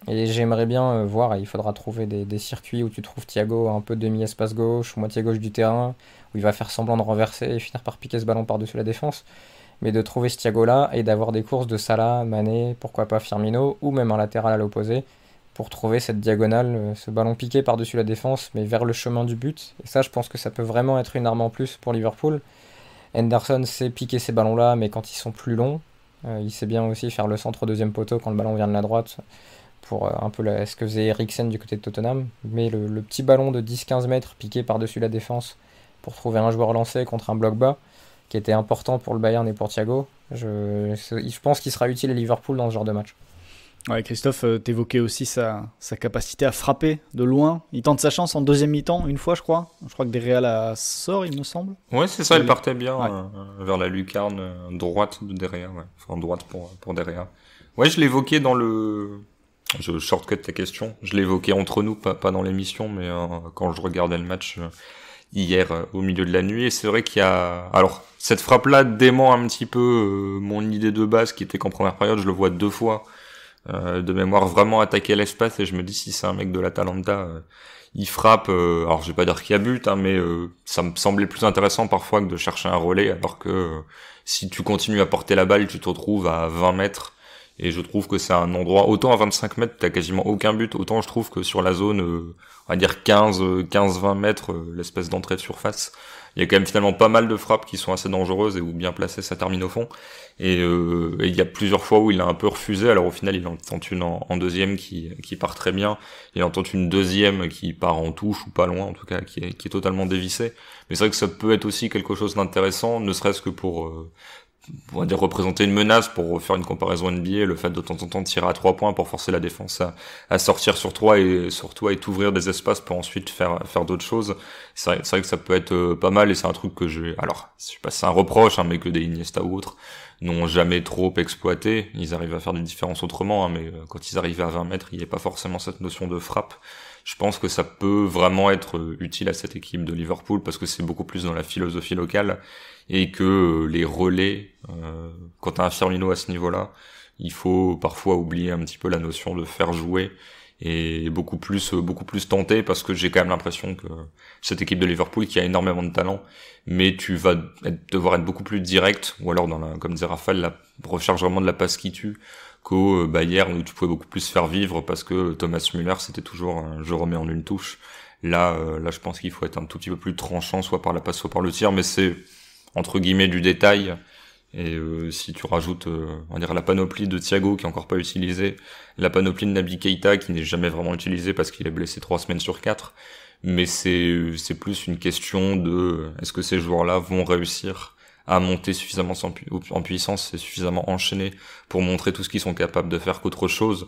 Et j'aimerais bien voir, et il faudra trouver des circuits où tu trouves Thiago un peu demi-espace gauche ou moitié gauche du terrain, où il va faire semblant de renverser et finir par piquer ce ballon par-dessus la défense. Mais de trouver ce Thiago-là et d'avoir des courses de Salah, Mané, pourquoi pas Firmino, ou même un latéral à l'opposé, pour trouver cette diagonale, ce ballon piqué par-dessus la défense, mais vers le chemin du but. Et ça, je pense que ça peut vraiment être une arme en plus pour Liverpool. Henderson sait piquer ces ballons-là, mais quand ils sont plus longs, il sait bien aussi faire le centre deuxième poteau quand le ballon vient de la droite, pour un peu ce que faisait Eriksen du côté de Tottenham. Mais le petit ballon de 10-15 mètres piqué par-dessus la défense pour trouver un joueur lancé contre un bloc bas, qui était important pour le Bayern et pour Thiago, je pense qu'il sera utile à Liverpool dans ce genre de match. Ouais, Christophe, t'évoquais aussi sa capacité à frapper de loin. Il tente sa chance en deuxième mi-temps, une fois je crois. Je crois que De Gea sort, il me semble. Ouais, c'est ça, il partait bien vers la lucarne droite de De Gea, ouais. Enfin droite pour De Gea. Ouais, je l'évoquais dans je shortcut ta question. Je l'évoquais entre nous, pas dans l'émission, mais quand je regardais le match hier au milieu de la nuit. Et c'est vrai qu'il y a... Alors, cette frappe-là dément un petit peu mon idée de base, qui était qu'en première période, je le vois 2 fois de mémoire vraiment attaquer l'espace, et je me dis, si c'est un mec de l'Atalanta, il frappe, alors je vais pas dire qu'il y a but, hein, mais ça me semblait plus intéressant parfois que de chercher un relais, alors que si tu continues à porter la balle, tu te retrouves à 20 mètres, et je trouve que c'est un endroit, autant à 25 mètres t'as quasiment aucun but, autant je trouve que sur la zone, on va dire 15-20 mètres, l'espèce d'entrée de surface, il y a quand même finalement pas mal de frappes qui sont assez dangereuses et où bien placées ça termine au fond. Et il y a plusieurs fois où il a un peu refusé. Alors au final il en tente une en deuxième qui part très bien. Il en tente une deuxième qui part en touche ou pas loin en tout cas, qui est totalement dévissée. Mais c'est vrai que ça peut être aussi quelque chose d'intéressant, ne serait-ce que pour on va dire représenter une menace, pour faire une comparaison NBA, le fait de temps en temps tirer à 3 points pour forcer la défense à sortir sur 3 et surtout à t'ouvrir des espaces pour ensuite faire d'autres choses. C'est vrai que ça peut être pas mal, et c'est un truc que alors, je sais pas si c'est un reproche, hein, mais que des Iniesta ou autres n'ont jamais trop exploité. Ils arrivent à faire des différences autrement, hein, mais quand ils arrivaient à 20 mètres, il n'y avait pas forcément cette notion de frappe. Je pense que ça peut vraiment être utile à cette équipe de Liverpool parce que c'est beaucoup plus dans la philosophie locale et que les relais, quand t'as un Firmino à ce niveau-là, il faut parfois oublier un petit peu la notion de faire jouer et beaucoup plus tenter parce que j'ai quand même l'impression que cette équipe de Liverpool qui a énormément de talent, mais tu vas devoir être beaucoup plus direct ou alors comme disait Raphaël, la recherche vraiment de la passe qui tue qu'au Bayern où tu pouvais beaucoup plus faire vivre parce que Thomas Müller c'était toujours je remets en une touche. Là je pense qu'il faut être un tout petit peu plus tranchant soit par la passe soit par le tir, mais c'est entre guillemets du détail. Et si tu rajoutes on va dire la panoplie de Thiago qui est encore pas utilisée, la panoplie de Naby Keita qui n'est jamais vraiment utilisée parce qu'il est blessé 3 semaines sur 4, mais c'est plus une question de est-ce que ces joueurs-là vont réussir à monter suffisamment en puissance et suffisamment enchaîner pour montrer tout ce qu'ils sont capables de faire qu'autre chose,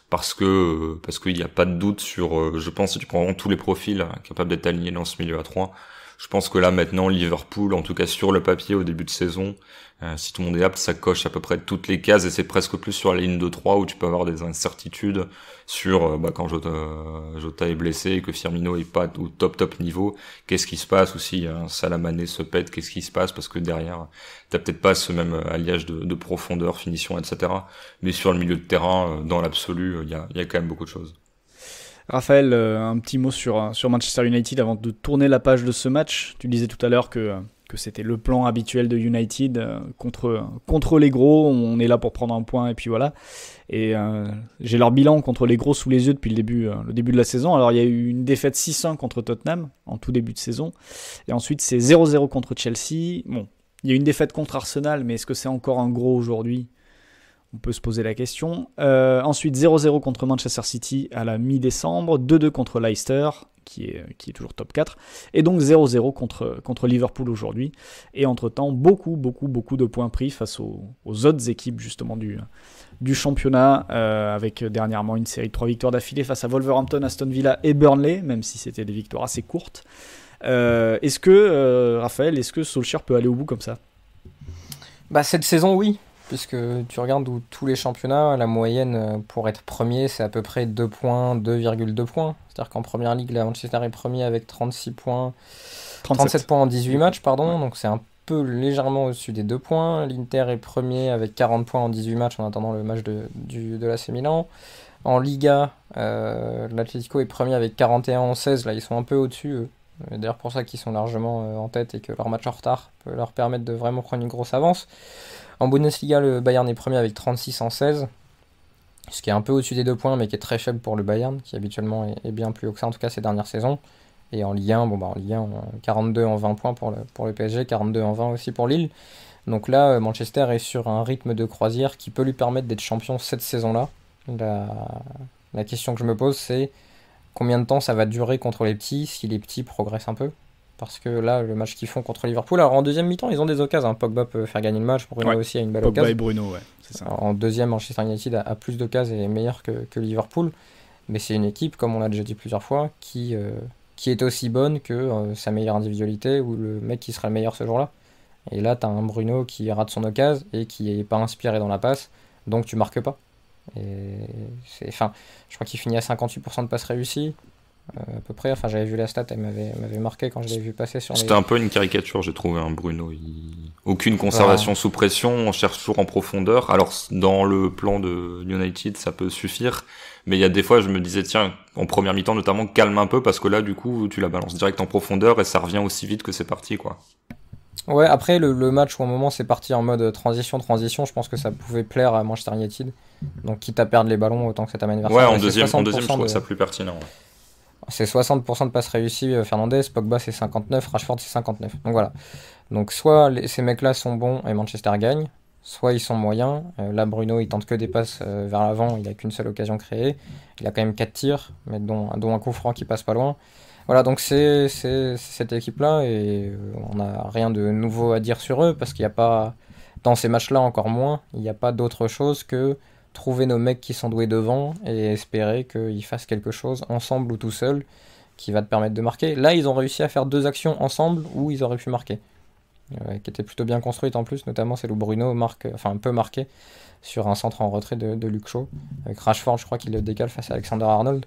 parce qu'il n'y a pas de doute sur je pense si tu prends vraiment tous les profils capables d'être alignés dans ce milieu à 3, je pense que là maintenant Liverpool, en tout cas sur le papier au début de saison, si tout le monde est apte, ça coche à peu près toutes les cases et c'est presque plus sur la ligne de 3 où tu peux avoir des incertitudes sur quand Jota est blessé et que Firmino est pas au top niveau, qu'est-ce qui se passe, ou si Salah Mané se pète, qu'est-ce qui se passe, parce que derrière t'as peut-être pas ce même alliage de profondeur, finition, etc. Mais sur le milieu de terrain, dans l'absolu, il y a quand même beaucoup de choses. Raphaël, un petit mot sur Manchester United avant de tourner la page de ce match. Tu disais tout à l'heure que c'était le plan habituel de United contre les gros. On est là pour prendre un point et puis voilà. Et j'ai leur bilan contre les gros sous les yeux depuis le début de la saison. Alors il y a eu une défaite 6-1 contre Tottenham en tout début de saison. Et ensuite c'est 0-0 contre Chelsea. Bon, il y a eu une défaite contre Arsenal, mais est-ce que c'est encore un gros aujourd'hui ? On peut se poser la question. Ensuite, 0-0 contre Manchester City à la mi-décembre, 2-2 contre Leicester, qui est toujours top 4, et donc 0-0 contre Liverpool aujourd'hui. Et entre-temps, beaucoup de points pris face aux autres équipes justement du championnat, avec dernièrement une série de 3 victoires d'affilée face à Wolverhampton, Aston Villa et Burnley, même si c'était des victoires assez courtes. Est-ce que Solskjaer peut aller au bout comme ça ? Cette saison, oui. Puisque tu regardes où tous les championnats, la moyenne pour être premier, c'est à peu près 2 points, 2,2 points. C'est-à-dire qu'en première ligue, là, Manchester est premier avec 37 points en 18 matchs, pardon. Ouais. Donc c'est un peu légèrement au-dessus des 2 points. L'Inter est premier avec 40 points en 18 matchs en attendant le match de l'AC Milan. En Liga, l'Atlético est premier avec 41 en 16. Là, ils sont un peu au-dessus, eux. D'ailleurs, pour ça qu'ils sont largement en tête et que leur match en retard peut leur permettre de vraiment prendre une grosse avance. En Bundesliga, le Bayern est premier avec 36 en 16, ce qui est un peu au-dessus des 2 points, mais qui est très faible pour le Bayern, qui habituellement est bien plus haut que ça, en tout cas ces dernières saisons. Et en Ligue 1, en Ligue 1, 42 en 20 points pour le PSG, 42 en 20 aussi pour Lille. Donc là, Manchester est sur un rythme de croisière qui peut lui permettre d'être champion cette saison-là. La question que je me pose, c'est combien de temps ça va durer contre les petits, si les petits progressent un peu. Parce que là, le match qu'ils font contre Liverpool, alors en deuxième mi-temps, ils ont des occasions. Pogba peut faire gagner le match, Bruno aussi a une belle occasion. Pogba et Bruno, ouais, c'est ça. Alors, en deuxième, Manchester United a plus d'occasions et est meilleur que Liverpool. Mais c'est une équipe, comme on l'a déjà dit plusieurs fois, qui est aussi bonne que sa meilleure individualité ou le mec qui sera le meilleur ce jour-là. Et là, t'as un Bruno qui rate son occasion et qui n'est pas inspiré dans la passe, donc tu marques pas. Et je crois qu'il finit à 58% de passes réussies. À peu près, j'avais vu la stat, elle m'avait marqué quand je l'avais vu passer sur C'était un peu une caricature, j'ai trouvé, Bruno. Aucune conservation sous pression, on cherche toujours en profondeur. Alors, dans le plan de United, ça peut suffire, mais il y a des fois, je me disais, tiens, en première mi-temps notamment, calme un peu, parce que là, du coup, tu la balances direct en profondeur et ça revient aussi vite que c'est parti, quoi. Ouais, après, le match où à un moment c'est parti en mode transition, je pense que ça pouvait plaire à Manchester United. Donc, quitte à perdre les ballons, autant que ça t'amène vers ça. Ouais, en deuxième, je trouve ça plus pertinent. Ouais. C'est 60% de passes réussies, Fernandez, Pogba c'est 59, Rashford c'est 59. Donc voilà. Donc soit ces mecs-là sont bons et Manchester gagne, soit ils sont moyens. Là Bruno il tente que des passes vers l'avant, il a qu'une seule occasion créée. Il a quand même 4 tirs, mais dont un coup franc qui passe pas loin. Voilà, donc c'est cette équipe-là et on n'a rien de nouveau à dire sur eux parce qu'il n'y a pas, dans ces matchs-là encore moins, il n'y a pas d'autre chose que trouver nos mecs qui sont doués devant et espérer qu'ils fassent quelque chose ensemble ou tout seul qui va te permettre de marquer. Là, ils ont réussi à faire 2 actions ensemble où ils auraient pu marquer. qui était plutôt bien construite en plus, notamment celle où Bruno peut marquer sur un centre en retrait de Luke Shaw. Avec Rashford, je crois qu'il le décale face à Alexander-Arnold.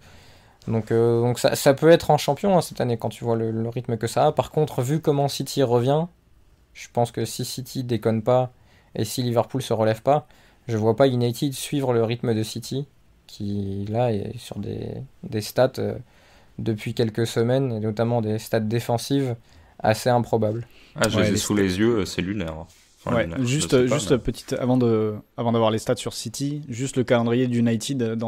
Donc ça peut être en champion hein, cette année quand tu vois le rythme que ça a. Par contre, vu comment City revient, je pense que si City déconne pas et si Liverpool se relève pas, je vois pas United suivre le rythme de City, qui là est sur des stats depuis quelques semaines, et notamment des stats défensives assez improbables. Ah, je les ai sous les yeux, c'est lunaire. Enfin, Ouais, lunaire, juste je sais pas, mais- petite avant d'avoir les stats sur City, juste le calendrier d'United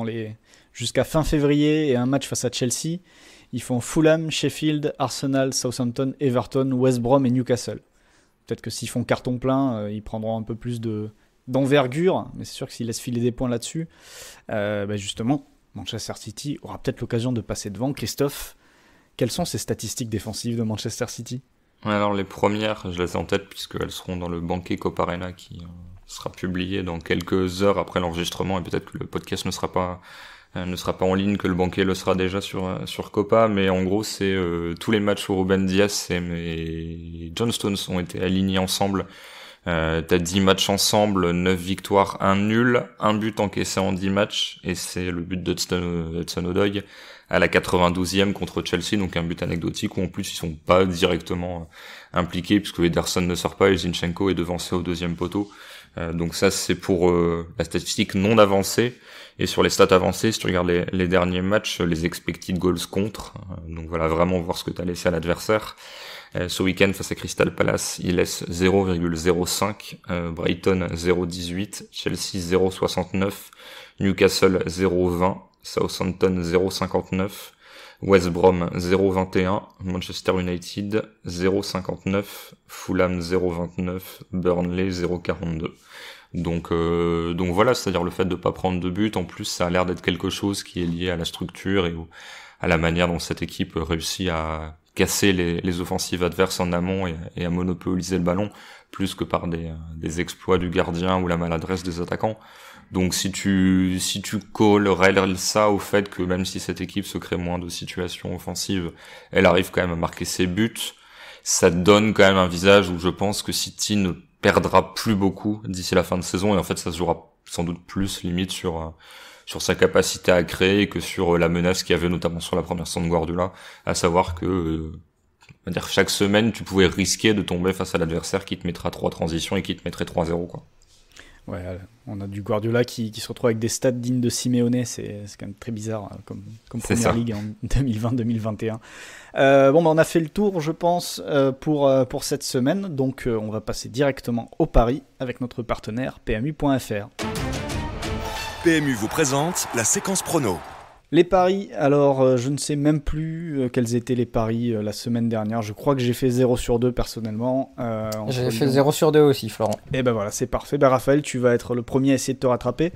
jusqu'à fin février et un match face à Chelsea. Ils font Fulham, Sheffield, Arsenal, Southampton, Everton, West Brom et Newcastle. Peut-être que s'ils font carton plein, ils prendront un peu plus d'envergure, mais c'est sûr que s'ils laissent filer des points là-dessus, justement, Manchester City aura peut-être l'occasion de passer devant. Christophe, quelles sont ces statistiques défensives de Manchester City ? Ouais, alors les premières, je les ai en tête puisqu'elles seront dans le banquet Copa Arena qui sera publié dans quelques heures après l'enregistrement et peut-être que le podcast ne sera pas en ligne, que le banquet le sera déjà sur Copa, mais en gros c'est tous les matchs où Ruben Dias et John Stones ont été alignés ensemble. T'as 10 matchs ensemble, 9 victoires, 1 nul, 1 but encaissé en 10 matchs, et c'est le but d'Hudson-Odoi à la 92e contre Chelsea, donc un but anecdotique où en plus ils sont pas directement impliqués puisque Ederson ne sort pas et Zinchenko est devancé au deuxième poteau. Donc ça c'est pour la statistique non avancée. Et sur les stats avancées, si tu regardes les derniers matchs, les expected goals contre, donc voilà, vraiment voir ce que tu as laissé à l'adversaire. Ce week-end face à Crystal Palace, il laisse 0,05, Brighton 0,18, Chelsea 0,69, Newcastle 0,20, Southampton 0,59, West Brom 0,21, Manchester United 0,59, Fulham 0,29, Burnley 0,42. Donc voilà, c'est-à-dire le fait de pas prendre de but, en plus ça a l'air d'être quelque chose qui est lié à la structure et à la manière dont cette équipe réussit à casser les offensives adverses en amont et à monopoliser le ballon, plus que par des exploits du gardien ou la maladresse des attaquants. Donc si tu colles ça au fait que même si cette équipe se crée moins de situations offensives, elle arrive quand même à marquer ses buts, ça donne quand même un visage où je pense que City ne perdra plus beaucoup d'ici la fin de saison, et en fait ça se jouera sans doute plus limite sur sa capacité à créer que sur la menace qu'il y avait notamment sur la première saison de Guardiola, à savoir que on va dire chaque semaine tu pouvais risquer de tomber face à l'adversaire qui te mettra 3 transitions et qui te mettrait 3-0 quoi. Ouais, on a du Guardiola qui se retrouve avec des stats dignes de Simeone, c'est quand même très bizarre comme C'est Première ça. Ligue en 2020-2021. On a fait le tour, je pense, pour cette semaine, donc on va passer directement au pari avec notre partenaire PMU.fr. PMU vous présente la séquence prono. Les paris, alors je ne sais même plus quels étaient les paris la semaine dernière. Je crois que j'ai fait 0 sur 2 personnellement. J'ai fait 0 sur 2 aussi, Florent. Et ben voilà, c'est parfait. Ben Raphaël, tu vas être le premier à essayer de te rattraper.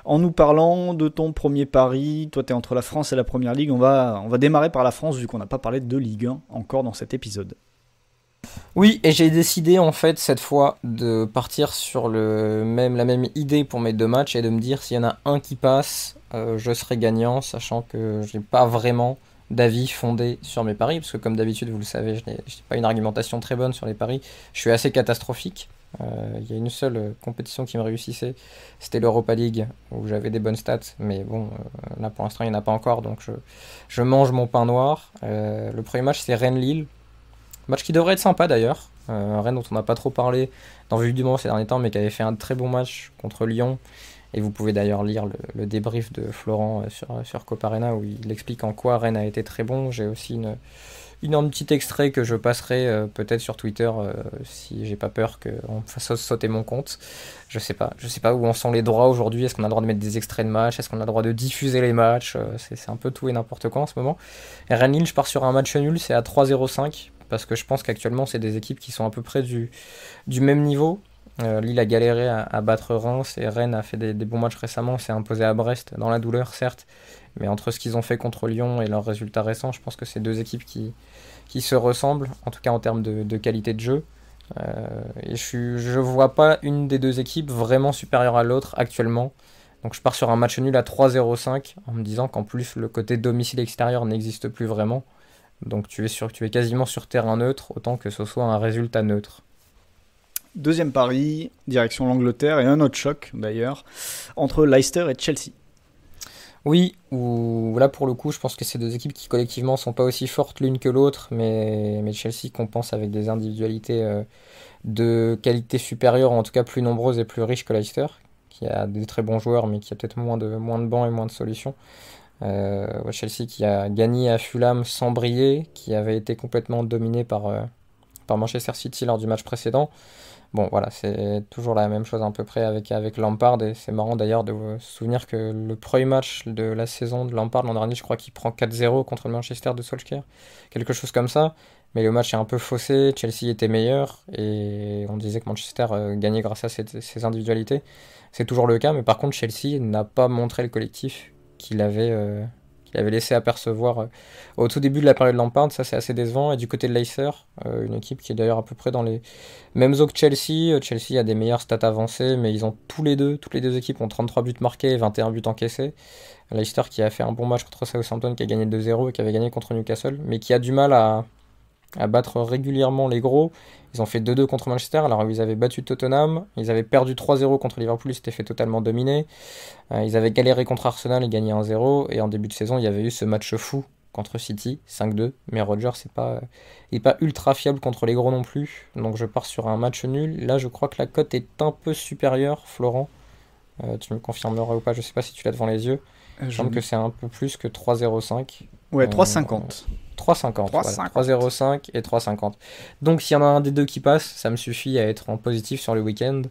En nous parlant de ton premier pari, toi tu es entre la France et la Première Ligue. On va démarrer par la France vu qu'on n'a pas parlé de Ligue 1 encore dans cet épisode. Oui, et j'ai décidé en fait cette fois de partir sur la même idée pour mes deux matchs et de me dire s'il y en a un qui passe, je serai gagnant, sachant que je n'ai pas vraiment d'avis fondé sur mes paris, parce que comme d'habitude, vous le savez, je n'ai pas une argumentation très bonne sur les paris, je suis assez catastrophique. Il y a une seule compétition qui me réussissait, c'était l'Europa League, où j'avais des bonnes stats, mais bon, là pour l'instant il n'y en a pas encore, donc je mange mon pain noir. Le premier match c'est Rennes-Lille. Match qui devrait être sympa d'ailleurs. Rennes dont on n'a pas trop parlé dans le vif du moment ces derniers temps, mais qui avait fait un très bon match contre Lyon. Et vous pouvez d'ailleurs lire le débrief de Florent sur Copa Arena où il explique en quoi Rennes a été très bon. J'ai aussi un petit extrait que je passerai peut-être sur Twitter si j'ai pas peur qu'on me fasse sauter mon compte. Je sais pas où en sont les droits aujourd'hui. Est-ce qu'on a le droit de mettre des extraits de matchs? Est-ce qu'on a le droit de diffuser les matchs? C'est un peu tout et n'importe quoi en ce moment. Et Rennes-Lille, je pars sur un match nul, c'est à 3,05. Parce que je pense qu'actuellement, c'est des équipes qui sont à peu près du même niveau. Lille a galéré à battre Reims et Rennes a fait des bons matchs récemment, s'est imposé à Brest, dans la douleur certes. Mais entre ce qu'ils ont fait contre Lyon et leurs résultats récents, je pense que c'est deux équipes qui se ressemblent, en tout cas en termes de qualité de jeu. Et je vois pas une des deux équipes vraiment supérieure à l'autre actuellement. Donc je pars sur un match nul à 3,05 en me disant qu'en plus le côté domicile extérieur n'existe plus vraiment. Donc tu es quasiment sur terrain neutre, autant que ce soit un résultat neutre. Deuxième pari, direction l'Angleterre, et un autre choc d'ailleurs, entre Leicester et Chelsea. Oui, ou là pour le coup, je pense que c'est deux équipes qui collectivement sont pas aussi fortes l'une que l'autre, mais Chelsea compense avec des individualités de qualité supérieure, en tout cas plus nombreuses et plus riches que Leicester, qui a des très bons joueurs, mais qui a peut-être moins de bancs et moins de solutions. Chelsea qui a gagné à Fulham sans briller, qui avait été complètement dominé par Manchester City lors du match précédent. Bon, voilà, c'est toujours la même chose à peu près avec Lampard, et c'est marrant d'ailleurs de se souvenir que le premier match de la saison de Lampard l'an dernier, je crois qu'il prend 4-0 contre le Manchester de Solskjaer, quelque chose comme ça, mais le match est un peu faussé, Chelsea était meilleur, et on disait que Manchester gagnait grâce à ses individualités. C'est toujours le cas, mais par contre Chelsea n'a pas montré le collectif qu'il avait laissé apercevoir au tout début de la période Lampard. Ça c'est assez décevant. Et du côté de Leicester, une équipe qui est d'ailleurs à peu près dans les mêmes eaux que Chelsea. Chelsea a des meilleures stats avancées, mais ils ont toutes les deux équipes ont 33 buts marqués et 21 buts encaissés. Leicester qui a fait un bon match contre Southampton, qui a gagné 2-0 et qui avait gagné contre Newcastle, mais qui a du mal à battre régulièrement les gros. Ils ont fait 2-2 contre Manchester, alors ils avaient battu Tottenham, ils avaient perdu 3-0 contre Liverpool, ils s'étaient fait totalement dominer. Ils avaient galéré contre Arsenal et gagné 1-0, et en début de saison, il y avait eu ce match fou contre City, 5-2, mais Rodgers il n'est pas ultra fiable contre les gros non plus, donc je pars sur un match nul. Là, je crois que la cote est un peu supérieure, Florent. Tu me confirmeras ou pas, je sais pas si tu l'as devant les yeux. Il me semble que c'est un peu plus que 3,05. Ouais, 3,50. 3,50, voilà. 3,05 et 3,50. Donc s'il y en a un des deux qui passe, ça me suffit à être en positif sur le week-end,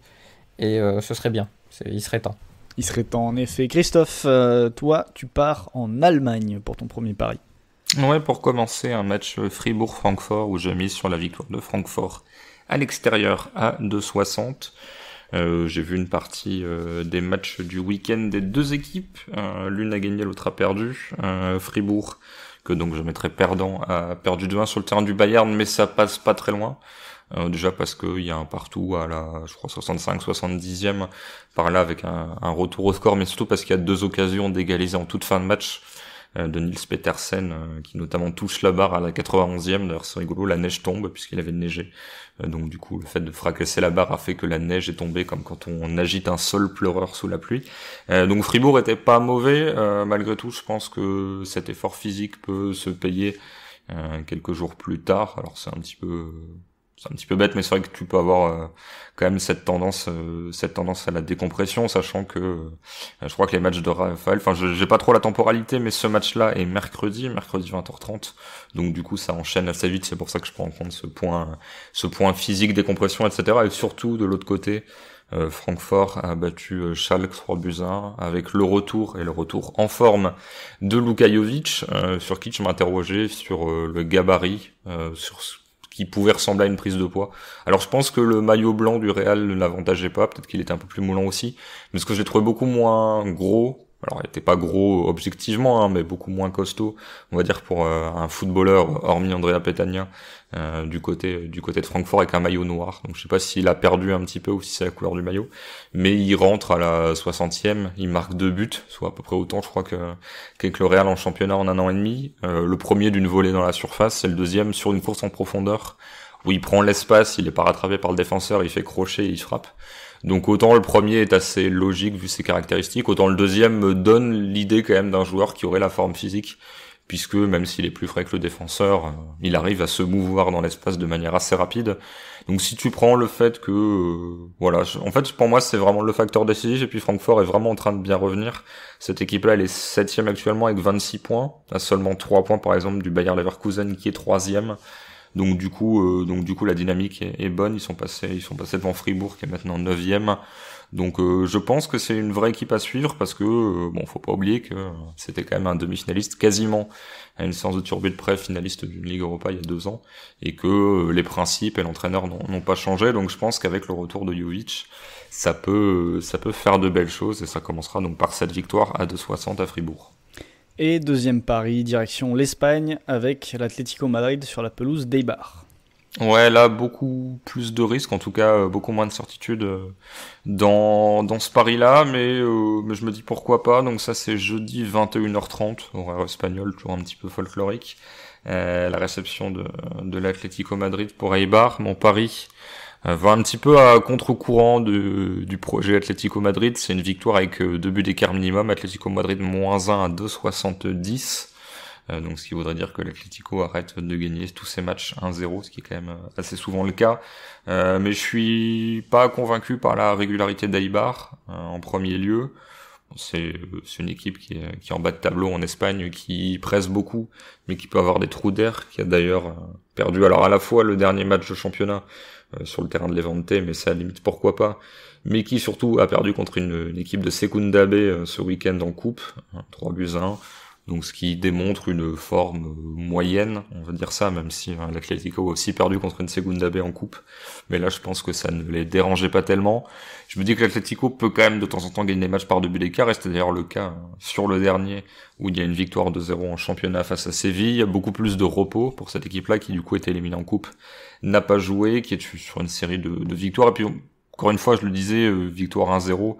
et ce serait bien, il serait temps. Il serait temps en effet. Christophe, toi tu pars en Allemagne pour ton premier pari. Ouais, pour commencer, un match Fribourg-Francfort où j'ai mis sur la victoire de Francfort à l'extérieur à 2,60. J'ai vu une partie des matchs du week-end des deux équipes. L'une a gagné, l'autre a perdu. Fribourg, que donc je mettrais perdant, a perdu 2-1 sur le terrain du Bayern, mais ça passe pas très loin. Déjà parce qu'il y a un partout à la, je crois, 65-70e, par là avec un retour au score, mais surtout parce qu'il y a deux occasions d'égaliser en toute fin de match de Nils Petersen, qui notamment touche la barre à la 91e. D'ailleurs, c'est rigolo, la neige tombe puisqu'il avait neigé. Donc du coup, le fait de fracasser la barre a fait que la neige est tombée comme quand on agite un sol pleureur sous la pluie. Donc Fribourg était pas mauvais. Malgré tout, je pense que cet effort physique peut se payer quelques jours plus tard. Alors c'est un petit peu bête, mais c'est vrai que tu peux avoir quand même cette tendance à la décompression, sachant que je crois que les matchs de Raphaël, enfin j'ai pas trop la temporalité, mais ce match-là est mercredi 20h30, donc du coup ça enchaîne assez vite. C'est pour ça que je prends en compte ce point physique, décompression, etc. Et surtout de l'autre côté, Francfort a battu Schalke 3-1 avec le retour en forme de Luka Jovic, sur qui je m'interrogeais sur le gabarit, sur qui pouvait ressembler à une prise de poids. Alors je pense que le maillot blanc du Real ne l'avantageait pas, peut-être qu'il était un peu plus moulant aussi, mais ce que j'ai trouvé beaucoup moins gros, alors il était pas gros objectivement, mais beaucoup moins costaud, on va dire, pour un footballeur, hormis Andrea Petagna, du côté de Francfort, avec un maillot noir. Donc je sais pas s'il a perdu un petit peu ou si c'est la couleur du maillot, mais il rentre à la 60e, il marque 2 buts, soit à peu près autant je crois qu'avec le Real en championnat en 1 an et demi. Le premier d'une volée dans la surface, et le deuxième sur une course en profondeur où il prend l'espace, il est pas rattrapé par le défenseur, il fait crochet et il frappe. Donc autant le premier est assez logique vu ses caractéristiques, autant le deuxième me donne l'idée quand même d'un joueur qui aurait la forme physique, puisque même s'il est plus frais que le défenseur, il arrive à se mouvoir dans l'espace de manière assez rapide. Donc si tu prends le fait que voilà, en fait pour moi c'est vraiment le facteur décisif, et puis Francfort est vraiment en train de bien revenir. Cette équipe-là, elle est 7e actuellement avec 26 points, à seulement 3 points par exemple du Bayer Leverkusen qui est 3e. Donc du coup la dynamique est bonne. Ils sont passés devant Fribourg qui est maintenant 9e. Donc je pense que c'est une vraie équipe à suivre, parce que faut pas oublier que c'était quand même un demi-finaliste quasiment à une séance de turbut de près, finaliste d'une Ligue Europa il y a 2 ans, et que les principes et l'entraîneur n'ont pas changé. Donc je pense qu'avec le retour de Jovic, ça peut faire de belles choses, et ça commencera donc par cette victoire à 2,60 à Fribourg. Et deuxième pari, direction l'Espagne, avec l'Atlético Madrid sur la pelouse d'Eibar. Ouais, là, beaucoup plus de risques, en tout cas, beaucoup moins de certitude dans ce pari-là, mais je me dis pourquoi pas. Donc ça, c'est jeudi 21h30, horaire espagnol, toujours un petit peu folklorique. La réception de l'Atlético Madrid pour Eibar. Mon pari Va un petit peu à contre-courant du projet Atlético Madrid. C'est une victoire avec 2 buts d'écart minimum. Atlético Madrid -1 à 2,70. Donc ce qui voudrait dire que l'Atlético arrête de gagner tous ses matchs 1-0, ce qui est quand même assez souvent le cas. Mais je suis pas convaincu par la régularité d'Eibar en premier lieu. C'est une équipe qui est en bas de tableau en Espagne, qui presse beaucoup, mais qui peut avoir des trous d'air, qui a d'ailleurs perdu alors à la fois le dernier match de championnat sur le terrain de Levante, mais ça à la limite pourquoi pas, mais qui surtout a perdu contre une équipe de Segunda B ce week-end en coupe, 3-1. Donc ce qui démontre une forme moyenne, on va dire ça, même si l'Atlético a aussi perdu contre une Segunda B en coupe. Mais là, je pense que ça ne les dérangeait pas tellement. Je me dis que l'Atlético peut quand même de temps en temps gagner des matchs par 2 buts d'écart, et c'était d'ailleurs le cas sur le dernier, où il y a une victoire 2-0 en championnat face à Séville. Il y a beaucoup plus de repos pour cette équipe-là, qui du coup était éliminée en coupe, n'a pas joué, qui est sur une série de victoires. Et puis encore une fois, je le disais, victoire 1-0,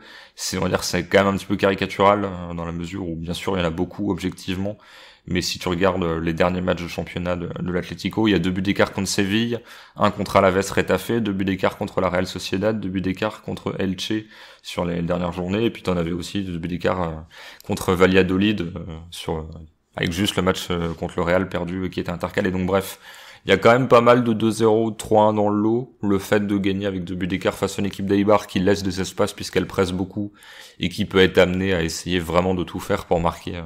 on va dire, c'est quand même un petit peu caricatural, dans la mesure où, bien sûr, il y en a beaucoup, objectivement, mais si tu regardes les derniers matchs de championnat de l'Atlético, il y a 2 buts d'écart contre Séville, 1 contre Alaves Retafe, 2 buts d'écart contre la Real Sociedad, 2 buts d'écart contre Elche sur les dernières journées, et puis t'en avais aussi 2 buts d'écart contre Valladolid, avec juste le match contre le Real perdu qui était intercalé. Donc bref, il y a quand même pas mal de 2-0, 3-1 dans le lot. Le fait de gagner avec 2 buts d'écart face à une équipe d'Eibar qui laisse des espaces puisqu'elle presse beaucoup et qui peut être amenée à essayer vraiment de tout faire pour marquer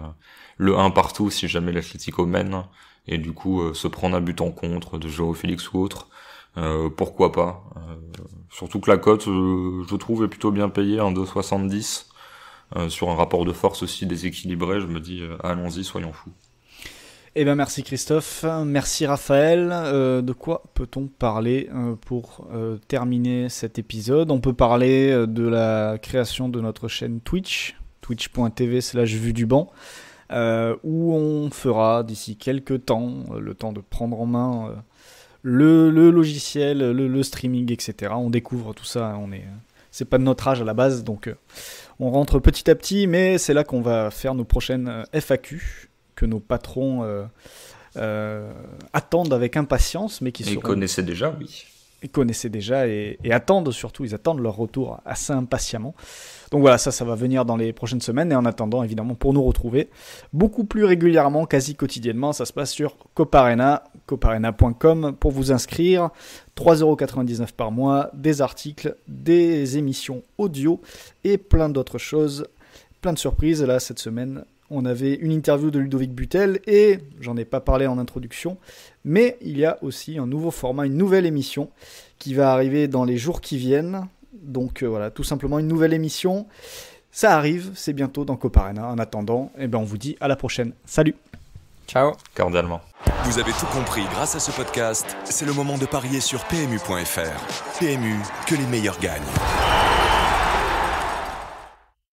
le 1 partout si jamais l'Atlético mène, et du coup se prendre un but en contre de Joao Félix ou autre, pourquoi pas. Surtout que la cote, je trouve, est plutôt bien payée, 2,70. Sur un rapport de force aussi déséquilibré, je me dis allons-y, soyons fous. Eh bien merci Christophe, merci Raphaël. De quoi peut-on parler pour terminer cet épisode ? On peut parler de la création de notre chaîne Twitch, twitch.tv/vuedubanc, où on fera d'ici quelques temps, le temps de prendre en main le logiciel, le streaming, etc. On découvre tout ça, c'est pas de notre âge à la base, donc on rentre petit à petit, mais c'est là qu'on va faire nos prochaines FAQ, que nos patrons attendent avec impatience, mais qui Ils connaissaient déjà, oui. Ils connaissaient déjà et attendent surtout, ils attendent leur retour assez impatiemment. Donc voilà, ça va venir dans les prochaines semaines, et en attendant, évidemment, pour nous retrouver beaucoup plus régulièrement, quasi quotidiennement, ça se passe sur Coparena, coparena.com, pour vous inscrire, 3,99€ par mois, des articles, des émissions audio et plein d'autres choses, plein de surprises. Là, cette semaine, on avait une interview de Ludovic Butel, et j'en ai pas parlé en introduction, mais il y a aussi un nouveau format, une nouvelle émission qui va arriver dans les jours qui viennent. Donc voilà, tout simplement une nouvelle émission. Ça arrive, c'est bientôt dans Coparena. En attendant, on vous dit à la prochaine. Salut. Ciao. Cordialement. Vous avez tout compris grâce à ce podcast. C'est le moment de parier sur PMU.fr. PMU, que les meilleurs gagnent.